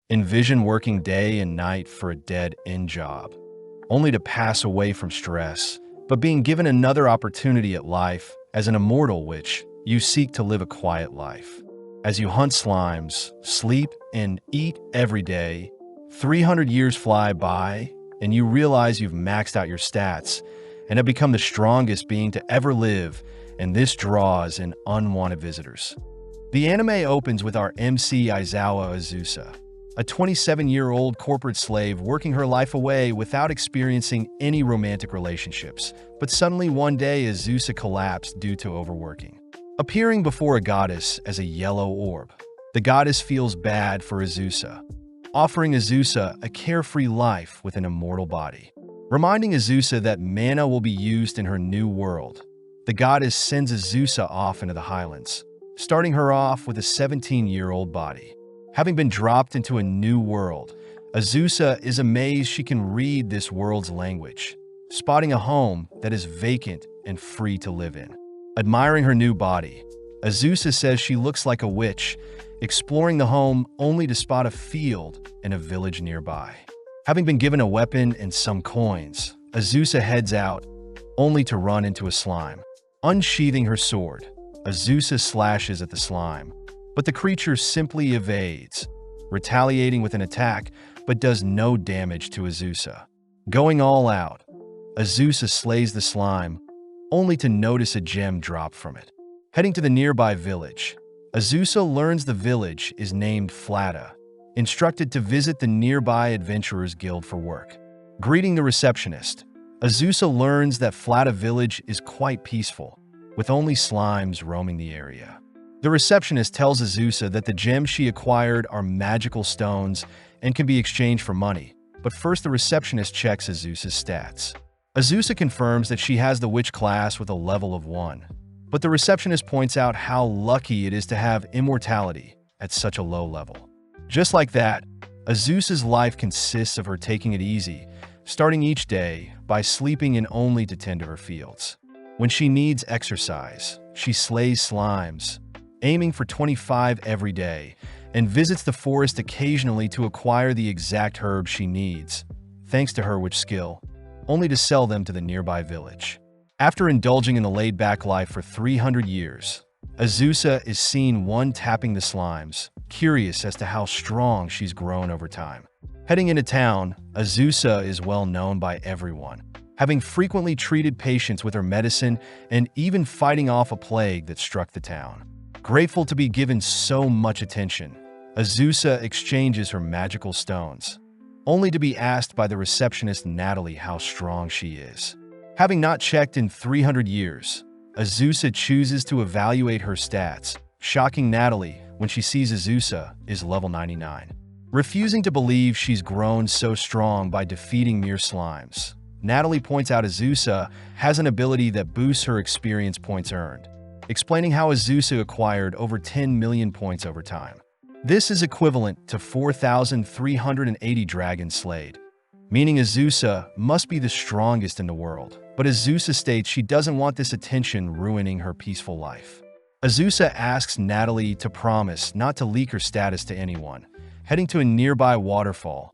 Envision working day and night for a dead-end job, only to pass away from stress, but being given another opportunity at life as an immortal witch, you seek to live a quiet life. As you hunt slimes, sleep, and eat every day, 300 years fly by, and you realize you've maxed out your stats and have become the strongest being to ever live, and this draws in unwanted visitors. The anime opens with our MC Aizawa Azusa, a 27-year-old corporate slave working her life away without experiencing any romantic relationships. But suddenly one day Azusa collapsed due to overworking. Appearing before a goddess as a yellow orb, the goddess feels bad for Azusa, offering Azusa a carefree life with an immortal body. Reminding Azusa that mana will be used in her new world, the goddess sends Azusa off into the highlands, starting her off with a 17-year-old body. Having been dropped into a new world, Azusa is amazed she can read this world's language, spotting a home that is vacant and free to live in. Admiring her new body, Azusa says she looks like a witch, exploring the home only to spot a field and a village nearby. Having been given a weapon and some coins, Azusa heads out, only to run into a slime. Unsheathing her sword, Azusa slashes at the slime, but the creature simply evades, retaliating with an attack but does no damage to Azusa. Going all out, Azusa slays the slime, only to notice a gem drop from it. Heading to the nearby village, Azusa learns the village is named Flata, instructed to visit the nearby Adventurers Guild for work. Greeting the receptionist, Azusa learns that Flata village is quite peaceful, with only slimes roaming the area. The receptionist tells Azusa that the gems she acquired are magical stones and can be exchanged for money, but first the receptionist checks Azusa's stats. Azusa confirms that she has the witch class with a level of 1, but the receptionist points out how lucky it is to have immortality at such a low level. Just like that, Azusa's life consists of her taking it easy, starting each day by sleeping in only to tend to her fields. When she needs exercise, she slays slimes, aiming for 25 every day, and visits the forest occasionally to acquire the exact herbs she needs, thanks to her witch skill, only to sell them to the nearby village. After indulging in the laid-back life for 300 years, Azusa is seen tapping the slimes, curious as to how strong she's grown over time. Heading into town, Azusa is well known by everyone, having frequently treated patients with her medicine and even fighting off a plague that struck the town. Grateful to be given so much attention, Azusa exchanges her magical stones, only to be asked by the receptionist Natalie how strong she is. Having not checked in 300 years, Azusa chooses to evaluate her stats, shocking Natalie when she sees Azusa is level 99. Refusing to believe she's grown so strong by defeating mere slimes, Natalie points out Azusa has an ability that boosts her experience points earned, explaining how Azusa acquired over 10 million points over time. This is equivalent to 4,380 dragons slayed, meaning Azusa must be the strongest in the world. But Azusa states she doesn't want this attention ruining her peaceful life. Azusa asks Natalie to promise not to leak her status to anyone, heading to a nearby waterfall,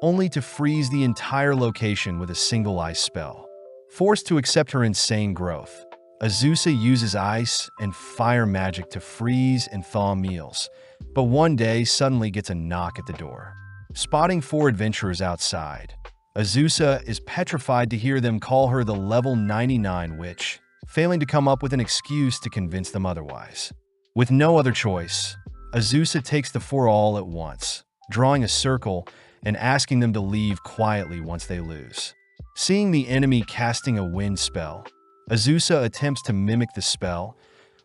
only to freeze the entire location with a single ice spell. Forced to accept her insane growth, Azusa uses ice and fire magic to freeze and thaw meals, but one day suddenly gets a knock at the door. Spotting 4 adventurers outside, Azusa is petrified to hear them call her the level 99 witch, failing to come up with an excuse to convince them otherwise. With no other choice, Azusa takes the 4 all at once, drawing a circle and asking them to leave quietly once they lose. Seeing the enemy casting a wind spell, Azusa attempts to mimic the spell,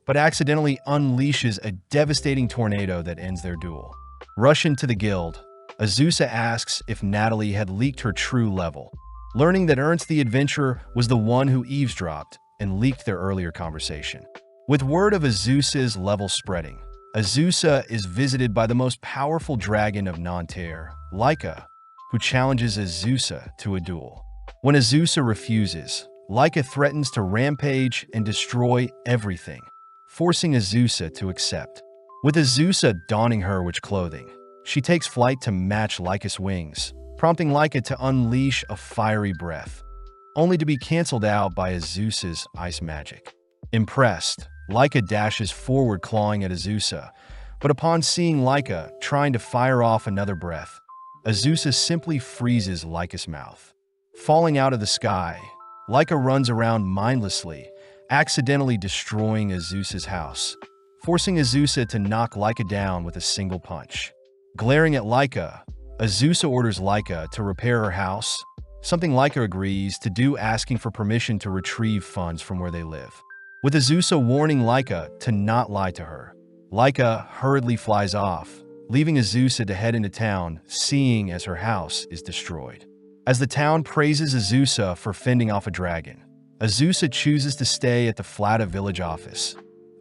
but accidentally unleashes a devastating tornado that ends their duel. Rushing to the guild, Azusa asks if Natalie had leaked her true level, learning that Ernst the Adventurer was the one who eavesdropped and leaked their earlier conversation. With word of Azusa's level spreading, Azusa is visited by the most powerful dragon of Nanterre, Laika, who challenges Azusa to a duel. When Azusa refuses, Laika threatens to rampage and destroy everything, forcing Azusa to accept. With Azusa donning her witch clothing, She takes flight to match Laika's wings, prompting Laika to unleash a fiery breath, only to be cancelled out by Azusa's ice magic. Impressed, Laika dashes forward clawing at Azusa, but upon seeing Laika trying to fire off another breath, Azusa simply freezes Laika's mouth. Falling out of the sky, Laika runs around mindlessly, accidentally destroying Azusa's house, forcing Azusa to knock Laika down with a single punch. Glaring at Laika, Azusa orders Laika to repair her house, something Laika agrees to do, asking for permission to retrieve funds from where they live. With Azusa warning Laika to not lie to her, Laika hurriedly flies off, leaving Azusa to head into town, seeing as her house is destroyed. As the town praises Azusa for fending off a dragon, Azusa chooses to stay at the Flata village office,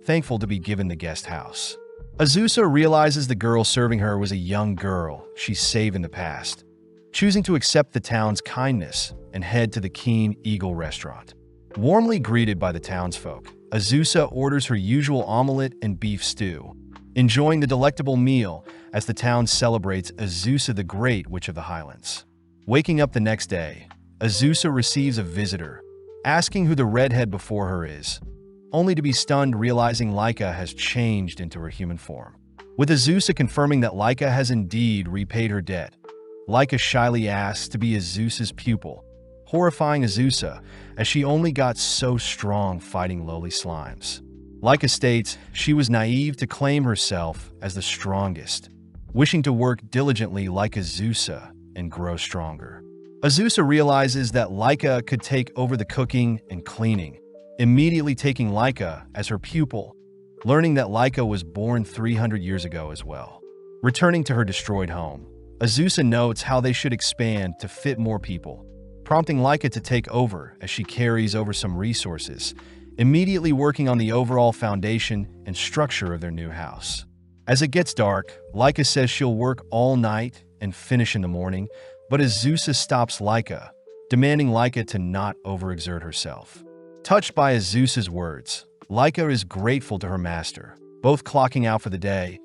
thankful to be given the guest house. Azusa realizes the girl serving her was a young girl she saved in the past, choosing to accept the town's kindness and head to the Keen Eagle restaurant. Warmly greeted by the townsfolk, Azusa orders her usual omelette and beef stew, enjoying the delectable meal as the town celebrates Azusa the Great Witch of the Highlands. Waking up the next day, Azusa receives a visitor, asking who the redhead before her is, only to be stunned realizing Laika has changed into her human form. With Azusa confirming that Laika has indeed repaid her debt, Laika shyly asks to be Azusa's pupil, horrifying Azusa as she only got so strong fighting lowly slimes. Laika states she was naive to claim herself as the strongest, wishing to work diligently like Azusa and grow stronger. Azusa realizes that Laika could take over the cooking and cleaning, immediately taking Laika as her pupil, learning that Laika was born 300 years ago as well. Returning to her destroyed home, Azusa notes how they should expand to fit more people, prompting Laika to take over as she carries over some resources, immediately working on the overall foundation and structure of their new house. As it gets dark, Laika says she'll work all night and finish in the morning, but Azusa stops Laika, demanding Laika to not overexert herself. Touched by Azusa's words, Laika is grateful to her master, both clocking out for the day,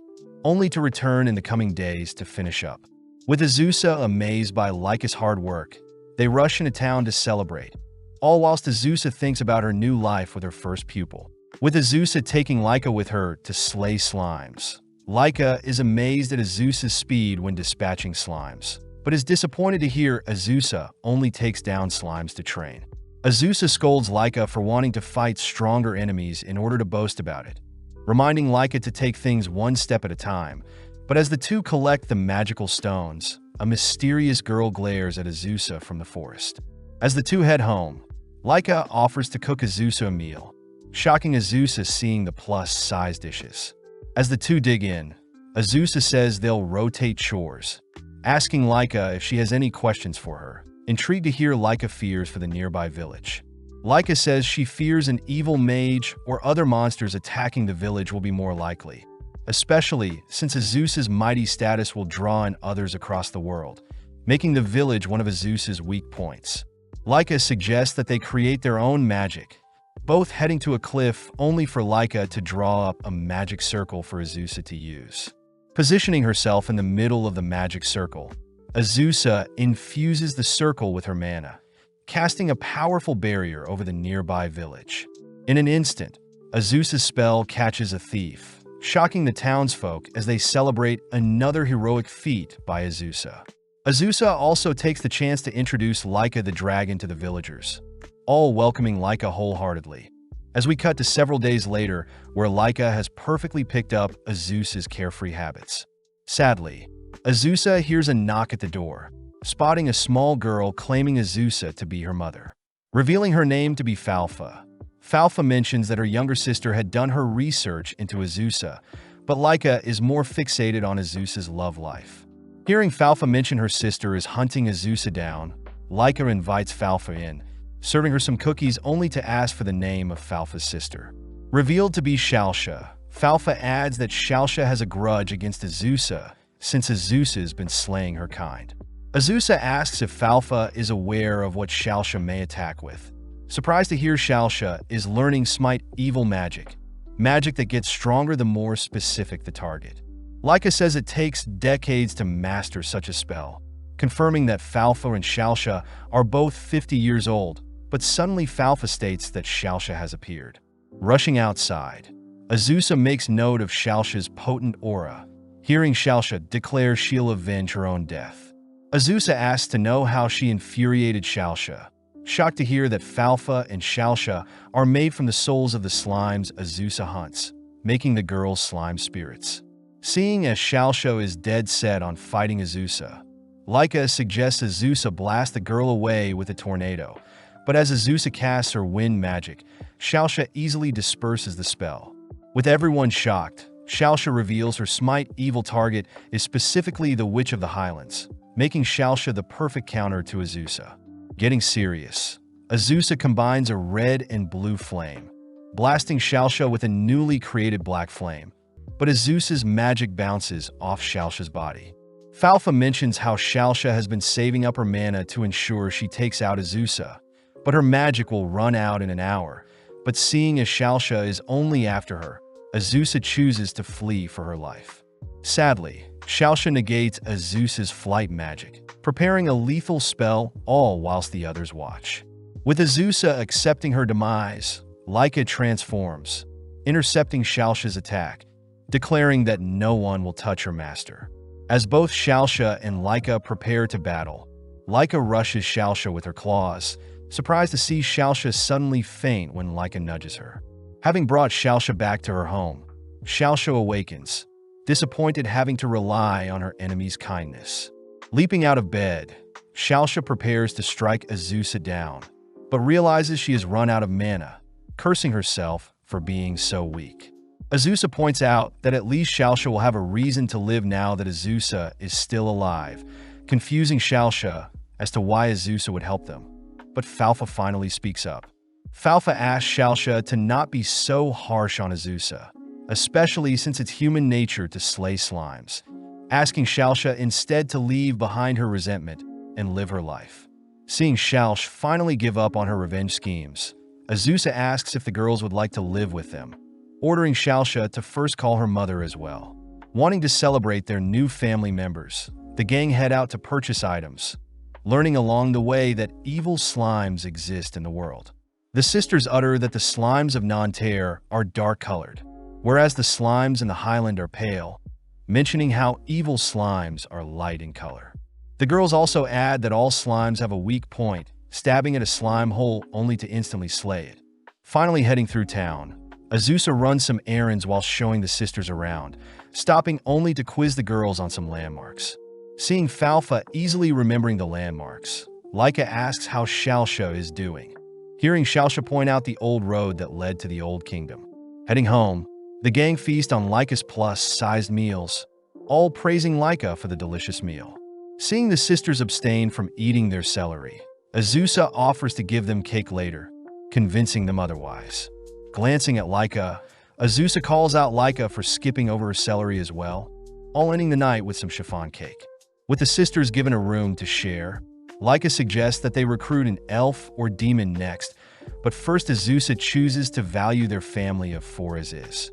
only to return in the coming days to finish up. With Azusa amazed by Laika's hard work, they rush into town to celebrate, all whilst Azusa thinks about her new life with her first pupil. With Azusa taking Laika with her to slay slimes, Laika is amazed at Azusa's speed when dispatching slimes, but is disappointed to hear Azusa only takes down slimes to train. Azusa scolds Laika for wanting to fight stronger enemies in order to boast about it, reminding Laika to take things one step at a time. But as the two collect the magical stones, a mysterious girl glares at Azusa from the forest. As the two head home, Laika offers to cook Azusa a meal, shocking Azusa seeing the plus-size dishes. As the two dig in, Azusa says they'll rotate chores, asking Laika if she has any questions for her, intrigued to hear Laika fears for the nearby village. Laika says she fears an evil mage or other monsters attacking the village will be more likely, especially since Azusa's mighty status will draw in others across the world, making the village one of Azusa's weak points. Laika suggests that they create their own magic, both heading to a cliff only for Laika to draw up a magic circle for Azusa to use. Positioning herself in the middle of the magic circle, Azusa infuses the circle with her mana, casting a powerful barrier over the nearby village. In an instant, Azusa's spell catches a thief, shocking the townsfolk as they celebrate another heroic feat by Azusa. Azusa also takes the chance to introduce Laika the dragon to the villagers, all welcoming Laika wholeheartedly. As we cut to several days later, where Laika has perfectly picked up Azusa's carefree habits. Sadly, Azusa hears a knock at the door, spotting a small girl claiming Azusa to be her mother. Revealing her name to be Falfa, Falfa mentions that her younger sister had done her research into Azusa, but Laika is more fixated on Azusa's love life. Hearing Falfa mention her sister is hunting Azusa down, Laika invites Falfa in, serving her some cookies only to ask for the name of Falfa's sister. Revealed to be Shalsha, Falfa adds that Shalsha has a grudge against Azusa since Azusa's been slaying her kind. Azusa asks if Falfa is aware of what Shalsha may attack with. Surprised to hear Shalsha is learning Smite evil magic, magic that gets stronger the more specific the target. Laika says it takes decades to master such a spell, confirming that Falfa and Shalsha are both 50 years old, but suddenly Falfa states that Shalsha has appeared. Rushing outside, Azusa makes note of Shalsha's potent aura. Hearing Shalsha declares she'll avenge her own death. Azusa asks to know how she infuriated Shalsha. Shocked to hear that Falfa and Shalsha are made from the souls of the slimes Azusa hunts, making the girls slime spirits. Seeing as Shalsha is dead set on fighting Azusa, Laika suggests Azusa blast the girl away with a tornado, but as Azusa casts her wind magic, Shalsha easily disperses the spell. With everyone shocked, Shalsha reveals her smite evil target is specifically the Witch of the Highlands, making Shalsha the perfect counter to Azusa. Getting serious, Azusa combines a red and blue flame, blasting Shalsha with a newly created black flame, but Azusa's magic bounces off Shalsha's body. Falfa mentions how Shalsha has been saving up her mana to ensure she takes out Azusa, but her magic will run out in an hour. But seeing as Shalsha is only after her, Azusa chooses to flee for her life. Sadly, Shalsha negates Azusa's flight magic, preparing a lethal spell all whilst the others watch. With Azusa accepting her demise, Laika transforms, intercepting Shalsha's attack, declaring that no one will touch her master. As both Shalsha and Laika prepare to battle, Laika rushes Shalsha with her claws, surprised to see Shalsha suddenly faint when Laika nudges her. Having brought Shalsha back to her home, Shalsha awakens, disappointed having to rely on her enemy's kindness. Leaping out of bed, Shalsha prepares to strike Azusa down, but realizes she has run out of mana, cursing herself for being so weak. Azusa points out that at least Shalsha will have a reason to live now that Azusa is still alive, confusing Shalsha as to why Azusa would help them. But Falfa finally speaks up. Falfa asks Shalsha to not be so harsh on Azusa, especially since it's human nature to slay slimes, asking Shalsha instead to leave behind her resentment and live her life. Seeing Shalsh finally give up on her revenge schemes, Azusa asks if the girls would like to live with them, ordering Shalsha to first call her mother as well. Wanting to celebrate their new family members, the gang head out to purchase items, learning along the way that evil slimes exist in the world. The sisters utter that the slimes of Nanterre are dark-colored, whereas the slimes in the Highland are pale, mentioning how evil slimes are light in color. The girls also add that all slimes have a weak point, stabbing at a slime hole only to instantly slay it. Finally heading through town, Azusa runs some errands while showing the sisters around, stopping only to quiz the girls on some landmarks. Seeing Falfa easily remembering the landmarks, Laika asks how Shalsha is doing. Hearing Shalsha point out the old road that led to the Old Kingdom. Heading home, the gang feast on Laika's plus-sized meals, all praising Laika for the delicious meal. Seeing the sisters abstain from eating their celery, Azusa offers to give them cake later, convincing them otherwise. Glancing at Laika, Azusa calls out Laika for skipping over her celery as well, all ending the night with some chiffon cake. With the sisters given a room to share, Laika suggests that they recruit an elf or demon next, but first Azusa chooses to value their family of four as is.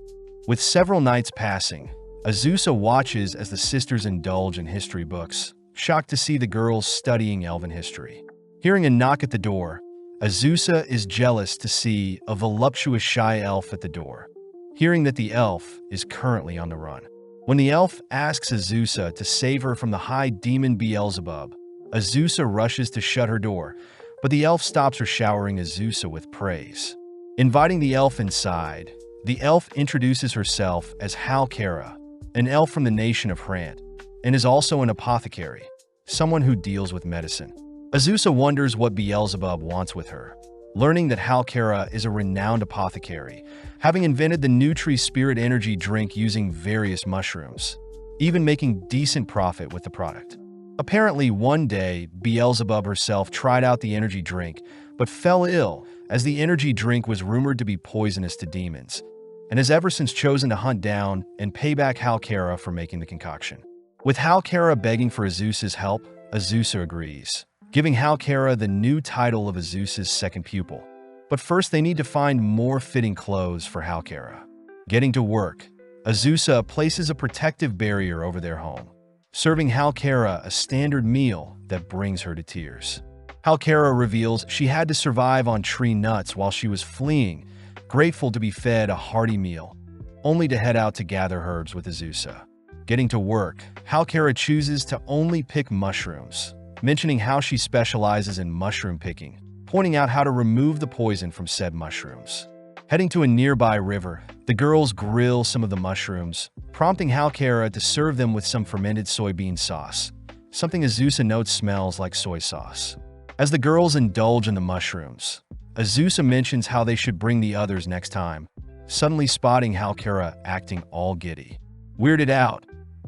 With several nights passing, Azusa watches as the sisters indulge in history books, shocked to see the girls studying elven history. Hearing a knock at the door, Azusa is jealous to see a voluptuous shy elf at the door, hearing that the elf is currently on the run. When the elf asks Azusa to save her from the high demon Beelzebub, Azusa rushes to shut her door, but the elf stops her showering Azusa with praise. Inviting the elf inside, the elf introduces herself as Halkara, an elf from the nation of Hrant, and is also an apothecary, someone who deals with medicine. Azusa wonders what Beelzebub wants with her, learning that Halkara is a renowned apothecary, having invented the Nutri Spirit Energy drink using various mushrooms, even making decent profit with the product. Apparently, one day, Beelzebub herself tried out the energy drink, but fell ill, as the energy drink was rumored to be poisonous to demons, and has ever since chosen to hunt down and pay back Halkara for making the concoction. With Halkara begging for Azusa's help, Azusa agrees, giving Halkara the new title of Azusa's second pupil. But first they need to find more fitting clothes for Halkara. Getting to work, Azusa places a protective barrier over their home, serving Halkara a standard meal that brings her to tears. Halkara reveals she had to survive on tree nuts while she was fleeing, grateful to be fed a hearty meal, only to head out to gather herbs with Azusa. Getting to work, Halkara chooses to only pick mushrooms, mentioning how she specializes in mushroom picking, pointing out how to remove the poison from said mushrooms. Heading to a nearby river, the girls grill some of the mushrooms, prompting Halkara to serve them with some fermented soybean sauce, something Azusa notes smells like soy sauce. As the girls indulge in the mushrooms, Azusa mentions how they should bring the others next time, suddenly spotting Halkara acting all giddy. Weirded out,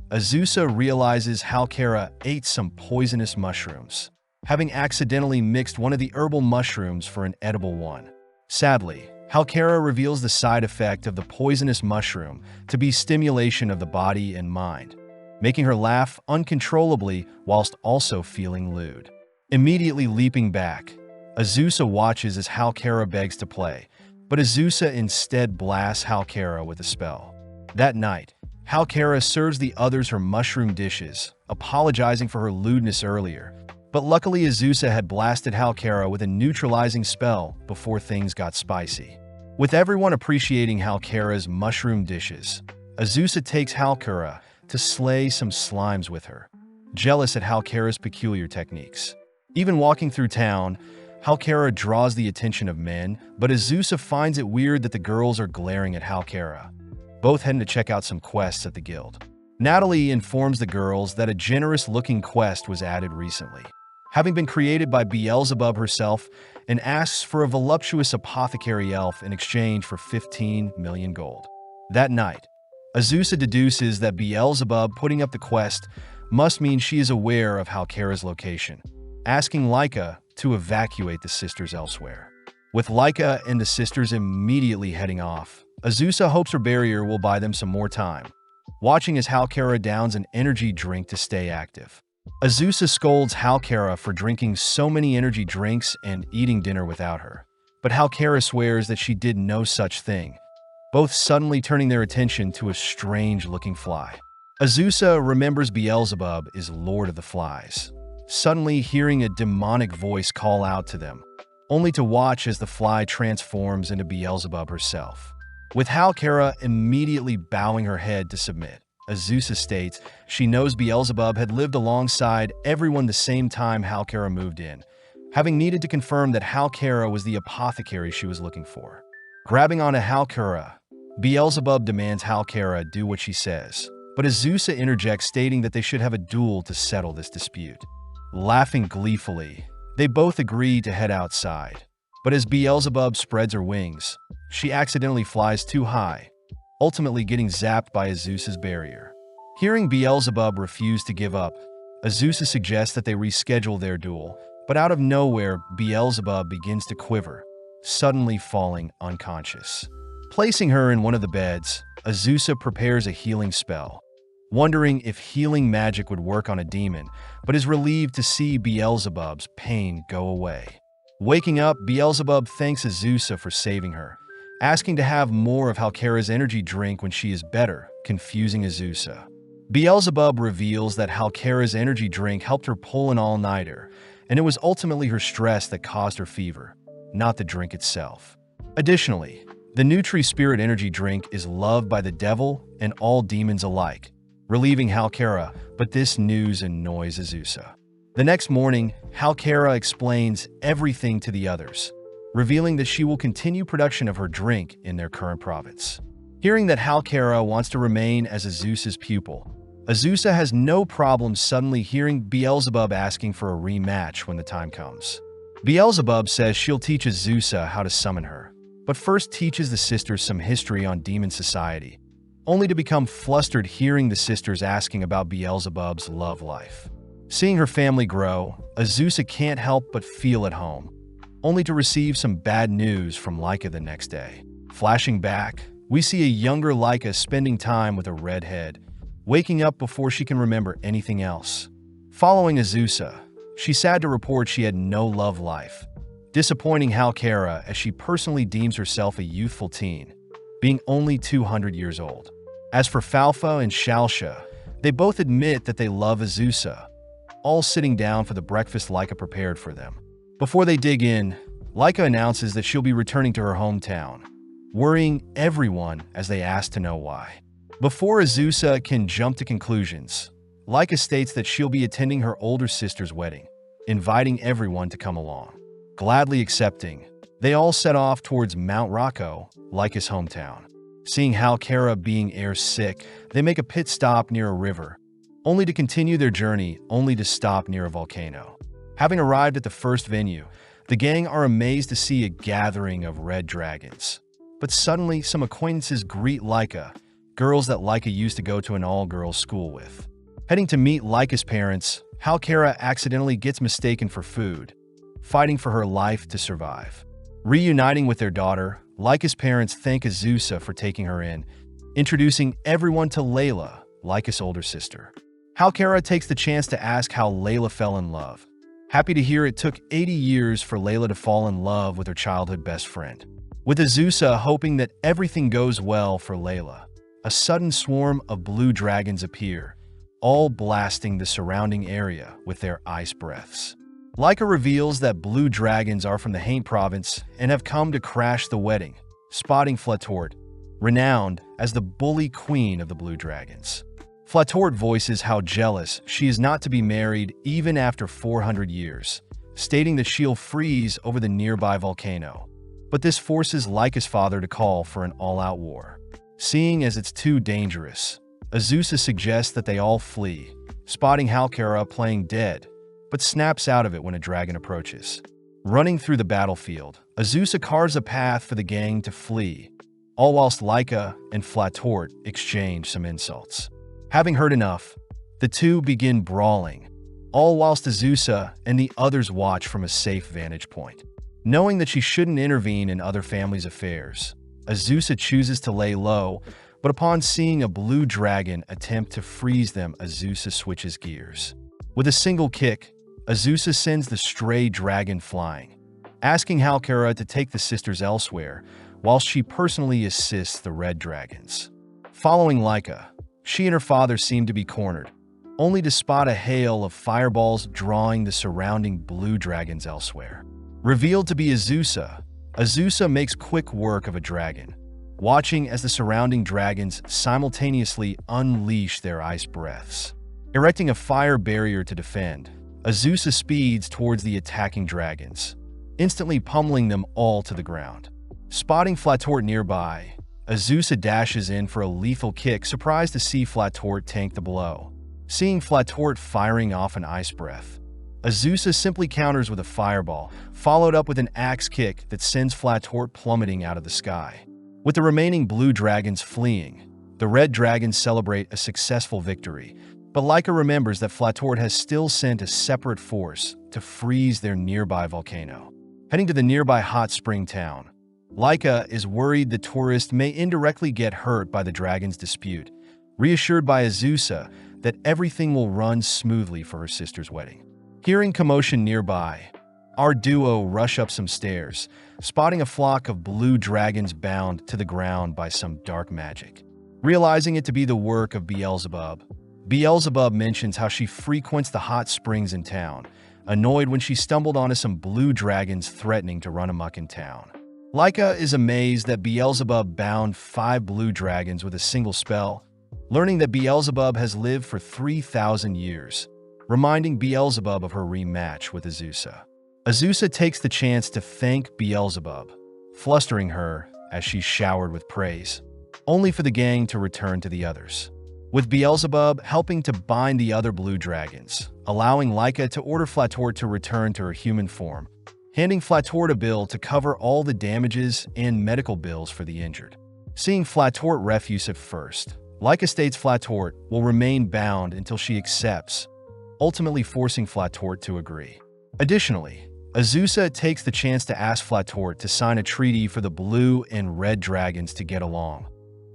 Azusa realizes Halkara ate some poisonous mushrooms, having accidentally mixed one of the herbal mushrooms for an edible one. Sadly, Halkara reveals the side effect of the poisonous mushroom to be stimulation of the body and mind, making her laugh uncontrollably whilst also feeling lewd. Immediately leaping back, Azusa watches as Halkara begs to play, but Azusa instead blasts Halkara with a spell. That night, Halkara serves the others her mushroom dishes, apologizing for her lewdness earlier, but luckily Azusa had blasted Halkara with a neutralizing spell before things got spicy. With everyone appreciating Halkara's mushroom dishes, Azusa takes Halkara to slay some slimes with her, jealous at Halkara's peculiar techniques. Even walking through town, Halkara draws the attention of men, but Azusa finds it weird that the girls are glaring at Halkara, both heading to check out some quests at the guild. Natalie informs the girls that a generous-looking quest was added recently, having been created by Beelzebub herself, and asks for a voluptuous apothecary elf in exchange for 15 million gold. That night, Azusa deduces that Beelzebub putting up the quest must mean she is aware of Halkara's location, asking Laika to evacuate the sisters elsewhere. With Laika and the sisters immediately heading off, Azusa hopes her barrier will buy them some more time, watching as Halkara downs an energy drink to stay active. Azusa scolds Halkara for drinking so many energy drinks and eating dinner without her, but Halkara swears that she did no such thing, both suddenly turning their attention to a strange-looking fly. Azusa remembers Beelzebub is Lord of the Flies, suddenly hearing a demonic voice call out to them, only to watch as the fly transforms into Beelzebub herself. With Halkara immediately bowing her head to submit, Azusa states she knows Beelzebub had lived alongside everyone the same time Halkara moved in, having needed to confirm that Halkara was the apothecary she was looking for. Grabbing onto Halkara, Beelzebub demands Halkara do what she says, but Azusa interjects stating that they should have a duel to settle this dispute. Laughing gleefully, they both agree to head outside, but as Beelzebub spreads her wings, she accidentally flies too high, ultimately getting zapped by Azusa's barrier. Hearing Beelzebub refuse to give up, Azusa suggests that they reschedule their duel, but out of nowhere, Beelzebub begins to quiver, suddenly falling unconscious. Placing her in one of the beds, Azusa prepares a healing spell, wondering if healing magic would work on a demon, but is relieved to see Beelzebub's pain go away. Waking up, Beelzebub thanks Azusa for saving her, asking to have more of Halkara's energy drink when she is better, confusing Azusa. Beelzebub reveals that Halkara's energy drink helped her pull an all-nighter, and it was ultimately her stress that caused her fever, not the drink itself. Additionally, the Nutri-Spirit energy drink is loved by the devil and all demons alike, relieving Halkara, but this news annoys Azusa. The next morning, Halkara explains everything to the others, revealing that she will continue production of her drink in their current province. Hearing that Halkara wants to remain as Azusa's pupil, Azusa has no problem suddenly hearing Beelzebub asking for a rematch when the time comes. Beelzebub says she'll teach Azusa how to summon her, but first teaches the sisters some history on demon society, only to become flustered hearing the sisters asking about Beelzebub's love life. Seeing her family grow, Azusa can't help but feel at home, only to receive some bad news from Laika the next day. Flashing back, we see a younger Laika spending time with a redhead, waking up before she can remember anything else. Following Azusa, she's sad to report she had no love life, disappointing Halkara as she personally deems herself a youthful teen, being only 200 years old. As for Falfa and Shalsha, they both admit that they love Azusa, all sitting down for the breakfast Laika prepared for them. Before they dig in, Laika announces that she'll be returning to her hometown, worrying everyone as they ask to know why. Before Azusa can jump to conclusions, Laika states that she'll be attending her older sister's wedding, inviting everyone to come along. Gladly accepting, they all set off towards Mount Rocco, Laika's hometown. Seeing Halkara being airsick, they make a pit stop near a river, only to continue their journey only to stop near a volcano. Having arrived at the first venue, the gang are amazed to see a gathering of red dragons. But suddenly, some acquaintances greet Laika, girls that Laika used to go to an all-girls school with. Heading to meet Laika's parents, Halkara accidentally gets mistaken for food, fighting for her life to survive. Reuniting with their daughter, Laika's parents thank Azusa for taking her in, introducing everyone to Layla, Laika's older sister. Halkara takes the chance to ask how Layla fell in love. Happy to hear it took 80 years for Layla to fall in love with her childhood best friend. With Azusa hoping that everything goes well for Layla, a sudden swarm of blue dragons appear, all blasting the surrounding area with their ice breaths. Laika reveals that blue dragons are from the Haint province and have come to crash the wedding, spotting Flatort, renowned as the bully queen of the blue dragons. Flatort voices how jealous she is not to be married even after 400 years, stating that she'll freeze over the nearby volcano. But this forces Laika's father to call for an all-out war. Seeing as it's too dangerous, Azusa suggests that they all flee, spotting Halkara playing dead, but snaps out of it when a dragon approaches. Running through the battlefield, Azusa carves a path for the gang to flee, all whilst Laika and Flatort exchange some insults. Having heard enough, the two begin brawling, all whilst Azusa and the others watch from a safe vantage point. Knowing that she shouldn't intervene in other families' affairs, Azusa chooses to lay low, but upon seeing a blue dragon attempt to freeze them, Azusa switches gears. With a single kick, Azusa sends the stray dragon flying, asking Halkara to take the sisters elsewhere, whilst she personally assists the red dragons. Following Laika, she and her father seem to be cornered, only to spot a hail of fireballs drawing the surrounding blue dragons elsewhere. Revealed to be Azusa, Azusa makes quick work of a dragon, watching as the surrounding dragons simultaneously unleash their ice breaths. Erecting a fire barrier to defend, Azusa speeds towards the attacking dragons, instantly pummeling them all to the ground. Spotting Flatort nearby, Azusa dashes in for a lethal kick, surprised to see Flatort tank the blow. Seeing Flatort firing off an ice breath, Azusa simply counters with a fireball, followed up with an axe kick that sends Flatort plummeting out of the sky. With the remaining blue dragons fleeing, the red dragons celebrate a successful victory, but Laika remembers that Flatort has still sent a separate force to freeze their nearby volcano. Heading to the nearby hot spring town, Laika is worried the tourist may indirectly get hurt by the dragon's dispute, reassured by Azusa that everything will run smoothly for her sister's wedding. Hearing commotion nearby, our duo rush up some stairs, spotting a flock of blue dragons bound to the ground by some dark magic. Realizing it to be the work of Beelzebub, Beelzebub mentions how she frequents the hot springs in town, annoyed when she stumbled onto some blue dragons threatening to run amok in town. Laika is amazed that Beelzebub bound 5 blue dragons with a single spell, learning that Beelzebub has lived for 3,000 years, reminding Beelzebub of her rematch with Azusa. Azusa takes the chance to thank Beelzebub, flustering her as she's showered with praise, only for the gang to return to the others. With Beelzebub helping to bind the other blue dragons, allowing Laika to order Flatort to return to her human form, handing Flatort a bill to cover all the damages and medical bills for the injured. Seeing Flatort refuse at first, Laika states Flatort will remain bound until she accepts, ultimately forcing Flatort to agree. Additionally, Azusa takes the chance to ask Flatort to sign a treaty for the blue and red dragons to get along,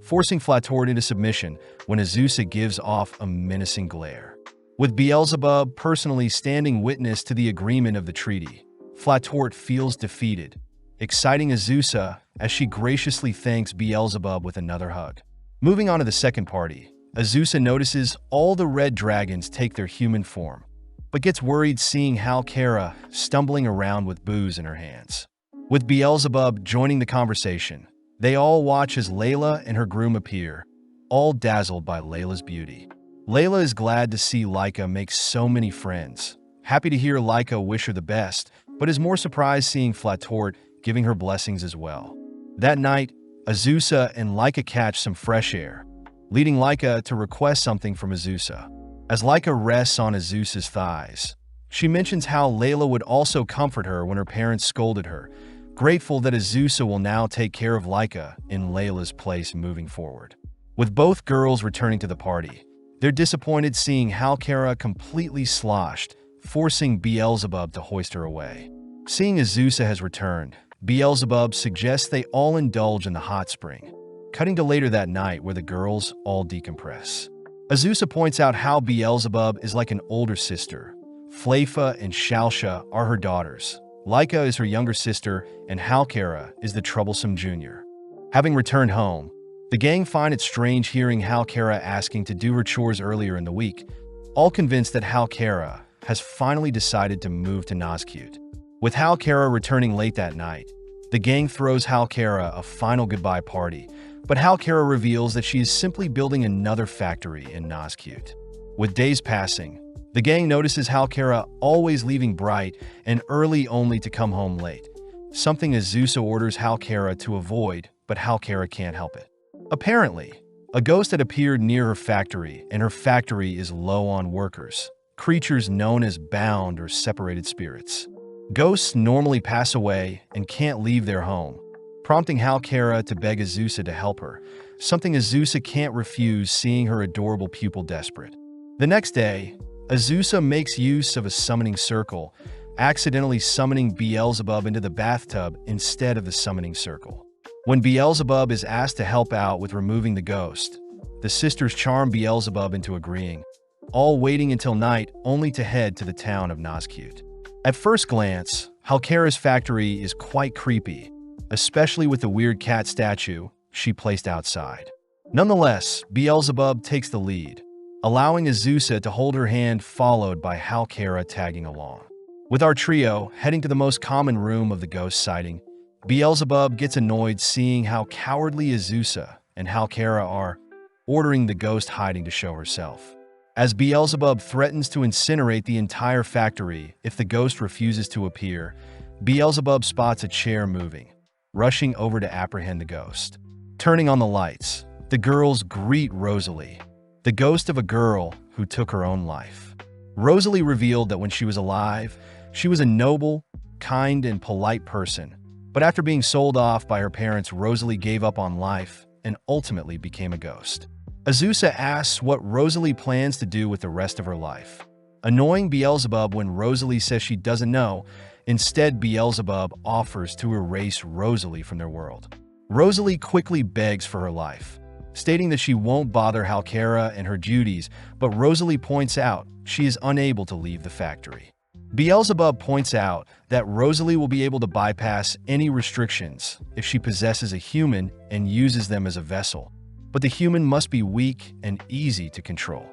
forcing Flatort into submission when Azusa gives off a menacing glare. With Beelzebub personally standing witness to the agreement of the treaty, Flatort feels defeated, exciting Azusa as she graciously thanks Beelzebub with another hug. Moving on to the second party, Azusa notices all the red dragons take their human form, but gets worried seeing Halkara stumbling around with booze in her hands. With Beelzebub joining the conversation, they all watch as Layla and her groom appear, all dazzled by Layla's beauty. Layla is glad to see Laika make so many friends, happy to hear Laika wish her the best, but is more surprised seeing Flatort giving her blessings as well. That night, Azusa and Laika catch some fresh air, leading Laika to request something from Azusa. As Laika rests on Azusa's thighs, she mentions how Layla would also comfort her when her parents scolded her, grateful that Azusa will now take care of Laika in Layla's place moving forward. With both girls returning to the party, they're disappointed seeing Halkara completely sloshed, forcing Beelzebub to hoist her away. Seeing Azusa has returned, Beelzebub suggests they all indulge in the hot spring, cutting to later that night where the girls all decompress. Azusa points out how Beelzebub is like an older sister. Flafa and Shalsha are her daughters. Laika is her younger sister, and Halkara is the troublesome junior. Having returned home, the gang find it strange hearing Halkara asking to do her chores earlier in the week, all convinced that Halkara has finally decided to move to Nazcute. With Halkara returning late that night, the gang throws Halkara a final goodbye party, but Halkara reveals that she is simply building another factory in Nazcute. With days passing, the gang notices Halkara always leaving bright and early only to come home late, something Azusa orders Halkara to avoid, but Halkara can't help it. Apparently, a ghost had appeared near her factory, and her factory is low on workers, creatures known as bound or separated spirits. Ghosts normally pass away and can't leave their home, prompting Halkara to beg Azusa to help her, something Azusa can't refuse seeing her adorable pupil desperate. The next day, Azusa makes use of a summoning circle, accidentally summoning Beelzebub into the bathtub instead of the summoning circle. When Beelzebub is asked to help out with removing the ghost, the sisters charm Beelzebub into agreeing, all waiting until night only to head to the town of Nazcute. At first glance, Halkara's factory is quite creepy, especially with the weird cat statue she placed outside. Nonetheless, Beelzebub takes the lead, allowing Azusa to hold her hand, followed by Halkara tagging along. With our trio heading to the most common room of the ghost sighting, Beelzebub gets annoyed seeing how cowardly Azusa and Halkara are, ordering the ghost hiding to show herself. As Beelzebub threatens to incinerate the entire factory if the ghost refuses to appear, Beelzebub spots a chair moving, rushing over to apprehend the ghost. Turning on the lights, the girls greet Rosalie, the ghost of a girl who took her own life. Rosalie revealed that when she was alive, she was a noble, kind, and polite person, but after being sold off by her parents, Rosalie gave up on life and ultimately became a ghost. Azusa asks what Rosalie plans to do with the rest of her life, annoying Beelzebub when Rosalie says she doesn't know. Instead, Beelzebub offers to erase Rosalie from their world. Rosalie quickly begs for her life, stating that she won't bother Halkara and her duties, but Rosalie points out she is unable to leave the factory. Beelzebub points out that Rosalie will be able to bypass any restrictions if she possesses a human and uses them as a vessel, but the human must be weak and easy to control.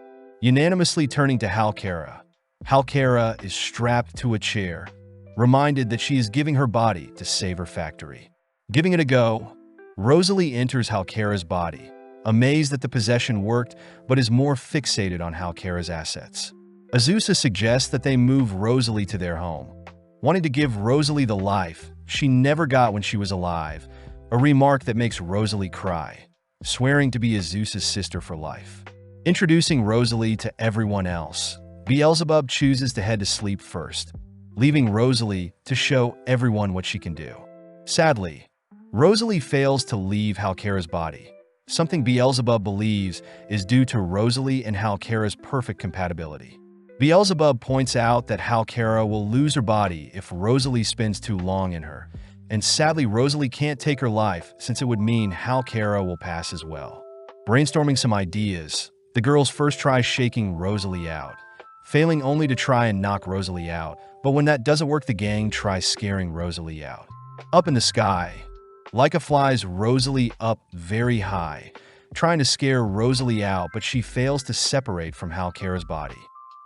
Unanimously turning to Halkara, Halkara is strapped to a chair, reminded that she is giving her body to save her factory. Giving it a go, Rosalie enters Halkara's body, amazed that the possession worked, but is more fixated on Halkara's assets. Azusa suggests that they move Rosalie to their home, wanting to give Rosalie the life she never got when she was alive, a remark that makes Rosalie cry, swearing to be Azusa's sister for life. Introducing Rosalie to everyone else, Beelzebub chooses to head to sleep first, leaving Rosalie to show everyone what she can do. Sadly, Rosalie fails to leave Halkara's body, something Beelzebub believes is due to Rosalie and Halkara's perfect compatibility. Beelzebub points out that Halkara will lose her body if Rosalie spends too long in her, and sadly Rosalie can't take her life since it would mean Halkara will pass as well. Brainstorming some ideas, the girls first try shaking Rosalie out, failing only to try and knock Rosalie out, but when that doesn't work, the gang tries scaring Rosalie out. Up in the sky, Laika flies Rosalie up very high, trying to scare Rosalie out, but she fails to separate from Halkera's body.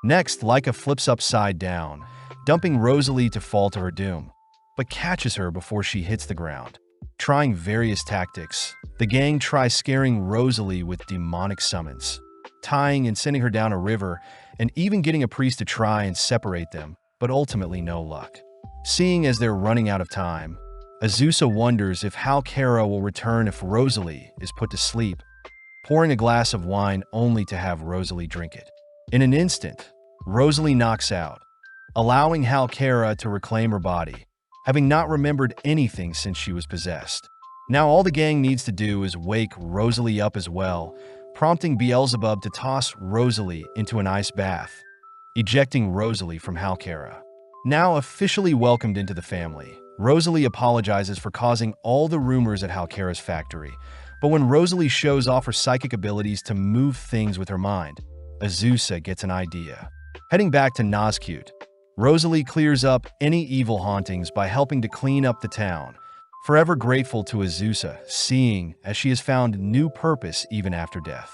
Next, Laika flips upside down, dumping Rosalie to fall to her doom, but catches her before she hits the ground. Trying various tactics, the gang tries scaring Rosalie with demonic summons, tying and sending her down a river, and even getting a priest to try and separate them, but ultimately no luck. Seeing as they're running out of time, Azusa wonders if Halkera will return if Rosalie is put to sleep, pouring a glass of wine only to have Rosalie drink it. In an instant, Rosalie knocks out, allowing Halkera to reclaim her body, having not remembered anything since she was possessed. Now all the gang needs to do is wake Rosalie up as well, prompting Beelzebub to toss Rosalie into an ice bath, ejecting Rosalie from Halkera. Now officially welcomed into the family, Rosalie apologizes for causing all the rumors at Halkera's factory, but when Rosalie shows off her psychic abilities to move things with her mind, Azusa gets an idea. Heading back to Nazcute, Rosalie clears up any evil hauntings by helping to clean up the town, forever grateful to Azusa, seeing as she has found new purpose even after death.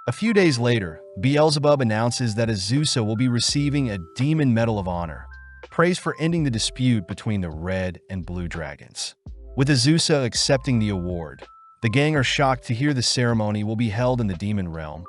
A few days later, Beelzebub announces that Azusa will be receiving a Demon Medal of Honor, praise for ending the dispute between the red and blue dragons. With Azusa accepting the award, the gang are shocked to hear the ceremony will be held in the demon realm,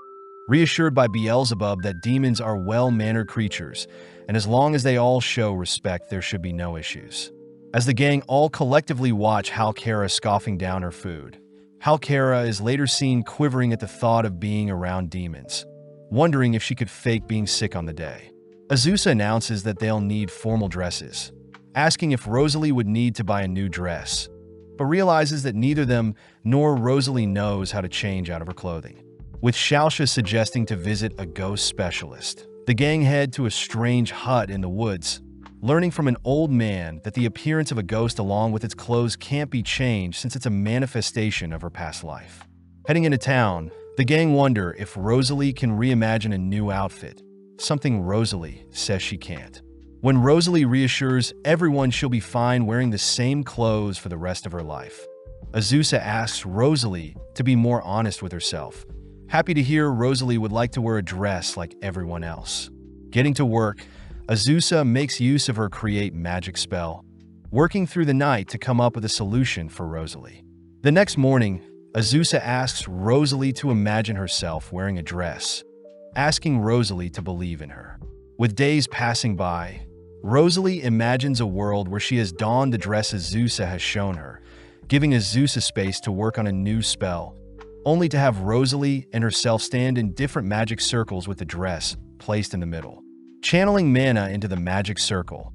reassured by Beelzebub that demons are well-mannered creatures, and as long as they all show respect, there should be no issues. As the gang all collectively watch Halkera scoffing down her food, Halkera is later seen quivering at the thought of being around demons, wondering if she could fake being sick on the day. Azusa announces that they'll need formal dresses, asking if Rosalie would need to buy a new dress, but realizes that neither them nor Rosalie knows how to change out of her clothing. With Shaosha suggesting to visit a ghost specialist, the gang head to a strange hut in the woods, learning from an old man that the appearance of a ghost along with its clothes can't be changed since it's a manifestation of her past life. Heading into town, the gang wonder if Rosalie can reimagine a new outfit, something Rosalie says she can't. When Rosalie reassures everyone she'll be fine wearing the same clothes for the rest of her life, Azusa asks Rosalie to be more honest with herself, happy to hear Rosalie would like to wear a dress like everyone else. Getting to work, Azusa makes use of her create magic spell, working through the night to come up with a solution for Rosalie. The next morning, Azusa asks Rosalie to imagine herself wearing a dress, asking Rosalie to believe in her. With days passing by, Rosalie imagines a world where she has donned the dress Azusa has shown her, giving Azusa space to work on a new spell, only to have Rosalie and herself stand in different magic circles with the dress placed in the middle. Channeling mana into the magic circle,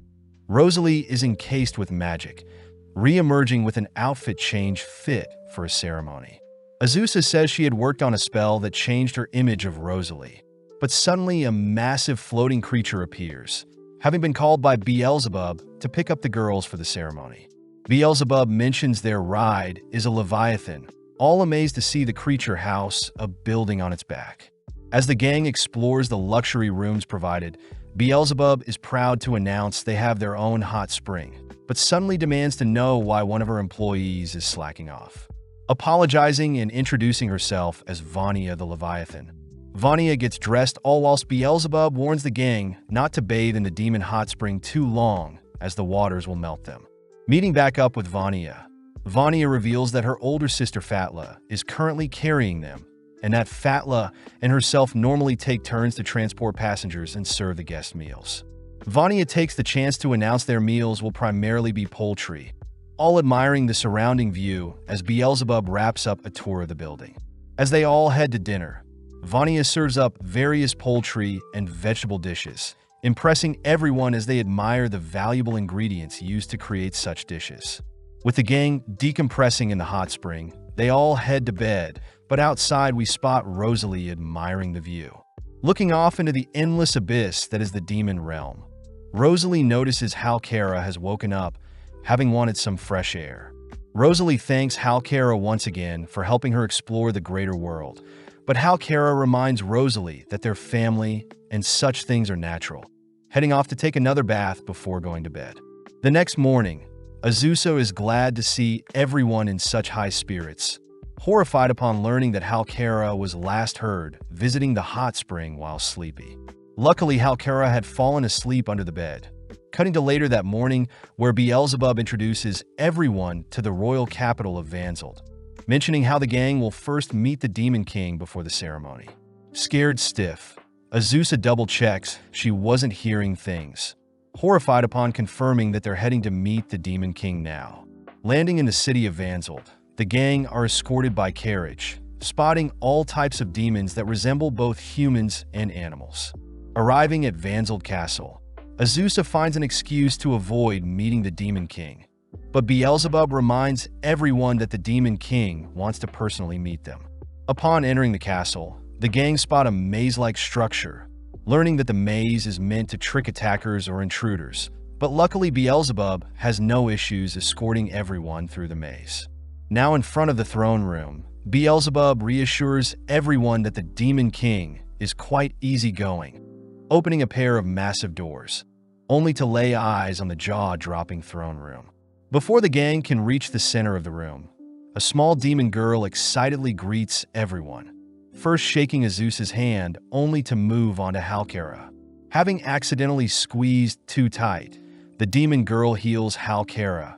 Rosalie is encased with magic, re-emerging with an outfit change fit for a ceremony. Azusa says she had worked on a spell that changed her image of Rosalie, but suddenly a massive floating creature appears, having been called by Beelzebub to pick up the girls for the ceremony. Beelzebub mentions their ride is a Leviathan, all amazed to see the creature house a building on its back. As the gang explores the luxury rooms provided, Beelzebub is proud to announce they have their own hot spring, but suddenly demands to know why one of her employees is slacking off. Apologizing and introducing herself as Vania the Leviathan, Vania gets dressed all whilst Beelzebub warns the gang not to bathe in the demon hot spring too long as the waters will melt them. Meeting back up with Vania, Vania reveals that her older sister Fatla is currently carrying them, and that Fatla and herself normally take turns to transport passengers and serve the guest meals. Vania takes the chance to announce their meals will primarily be poultry, all admiring the surrounding view as Beelzebub wraps up a tour of the building. As they all head to dinner, Vania serves up various poultry and vegetable dishes, impressing everyone as they admire the valuable ingredients used to create such dishes. With the gang decompressing in the hot spring, they all head to bed, but outside we spot Rosalie admiring the view. Looking off into the endless abyss that is the demon realm, Rosalie notices Halkera has woken up, having wanted some fresh air. Rosalie thanks Halkera once again for helping her explore the greater world, but Halkera reminds Rosalie that their family and such things are natural, heading off to take another bath before going to bed. The next morning, Azusa is glad to see everyone in such high spirits, horrified upon learning that Halkara was last heard visiting the hot spring while sleepy. Luckily, Halkara had fallen asleep under the bed. Cutting to later that morning, where Beelzebub introduces everyone to the royal capital of Vanzeld, mentioning how the gang will first meet the Demon King before the ceremony. Scared stiff, Azusa double-checks she wasn't hearing things, horrified upon confirming that they're heading to meet the Demon King now. Landing in the city of Vanzeld, the gang are escorted by carriage, spotting all types of demons that resemble both humans and animals. Arriving at Vanzeld Castle, Azusa finds an excuse to avoid meeting the Demon King, but Beelzebub reminds everyone that the Demon King wants to personally meet them. Upon entering the castle, the gang spot a maze-like structure, learning that the maze is meant to trick attackers or intruders, but luckily Beelzebub has no issues escorting everyone through the maze. Now in front of the throne room, Beelzebub reassures everyone that the Demon King is quite easygoing, opening a pair of massive doors, only to lay eyes on the jaw-dropping throne room. Before the gang can reach the center of the room, a small demon girl excitedly greets everyone, first shaking Azusa's hand only to move on to Halkara. Having accidentally squeezed too tight, the demon girl heals Halkara,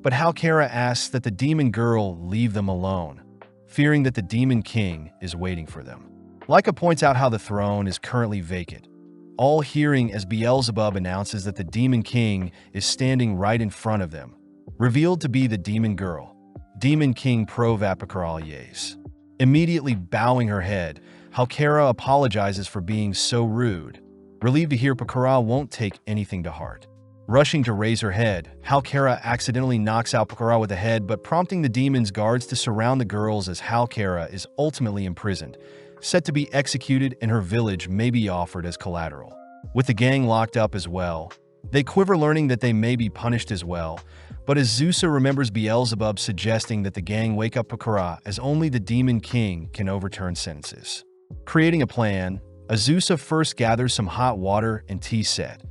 but Halkara asks that the demon girl leave them alone, fearing that the Demon King is waiting for them. Leica points out how the throne is currently vacant, all hearing as Beelzebub announces that the Demon King is standing right in front of them, revealed to be the demon girl, Demon King Provapicaralies. Immediately bowing her head, Halkara apologizes for being so rude, relieved to hear Pakara won't take anything to heart. Rushing to raise her head, Halkara accidentally knocks out Pakara with the head, but prompting the demon's guards to surround the girls as Halkara is ultimately imprisoned, set to be executed, and her village may be offered as collateral. With the gang locked up as well, they quiver learning that they may be punished as well, but Azusa remembers Beelzebub suggesting that the gang wake up Pakara as only the Demon King can overturn sentences. Creating a plan, Azusa first gathers some hot water and tea set.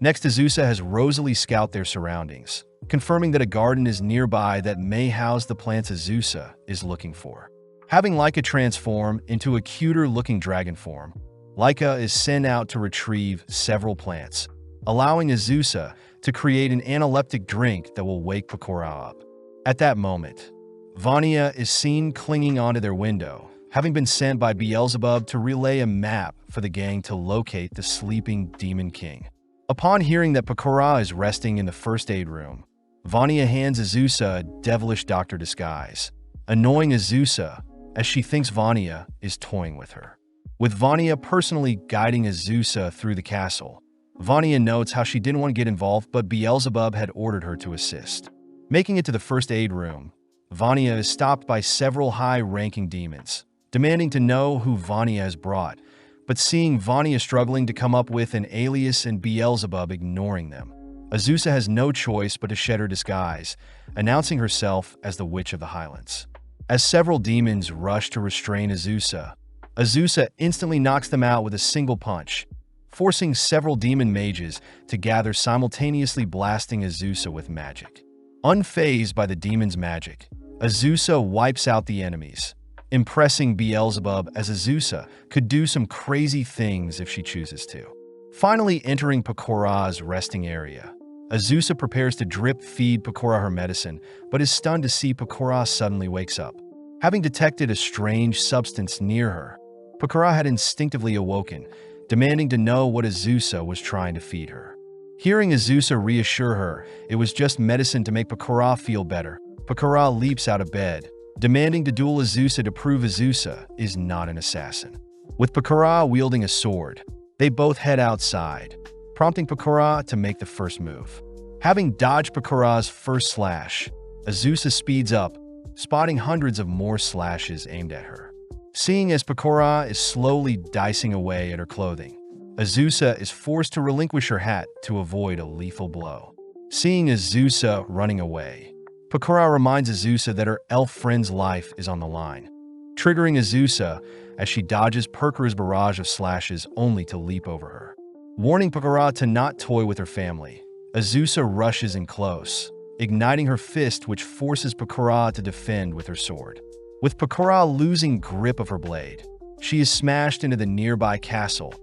Next, Azusa has Rosalie scout their surroundings, confirming that a garden is nearby that may house the plants Azusa is looking for. Having Leica transform into a cuter-looking dragon form, Leica is sent out to retrieve several plants, allowing Azusa to create an analeptic drink that will wake Pakora up. At that moment, Vania is seen clinging onto their window, having been sent by Beelzebub to relay a map for the gang to locate the sleeping Demon King. Upon hearing that Pakora is resting in the first aid room, Vania hands Azusa a devilish doctor disguise, annoying Azusa as she thinks Vania is toying with her. With Vania personally guiding Azusa through the castle, Vania notes how she didn't want to get involved, but Beelzebub had ordered her to assist. Making it to the first aid room, Vania is stopped by several high-ranking demons, demanding to know who Vania has brought, but seeing Vania struggling to come up with an alias and Beelzebub ignoring them, Azusa has no choice but to shed her disguise, announcing herself as the Witch of the Highlands. As several demons rush to restrain Azusa, Azusa instantly knocks them out with a single punch, forcing several demon mages to gather, simultaneously blasting Azusa with magic. Unfazed by the demon's magic, Azusa wipes out the enemies, impressing Beelzebub as Azusa could do some crazy things if she chooses to. Finally entering Pakora's resting area, Azusa prepares to drip-feed Pakora her medicine, but is stunned to see Pakora suddenly wakes up. Having detected a strange substance near her, Pakora had instinctively awoken, demanding to know what Azusa was trying to feed her. Hearing Azusa reassure her it was just medicine to make Pakora feel better, Pakora leaps out of bed, demanding to duel Azusa to prove Azusa is not an assassin. With Pakora wielding a sword, they both head outside, prompting Pakora to make the first move. Having dodged Pakora's first slash, Azusa speeds up, spotting hundreds of more slashes aimed at her. Seeing as Pakora is slowly dicing away at her clothing, Azusa is forced to relinquish her hat to avoid a lethal blow. Seeing Azusa running away, Pakora reminds Azusa that her elf friend's life is on the line, triggering Azusa as she dodges Perkara's barrage of slashes only to leap over her. Warning Pakora to not toy with her family, Azusa rushes in close, igniting her fist, which forces Pakora to defend with her sword. With Pokora losing grip of her blade, she is smashed into the nearby castle,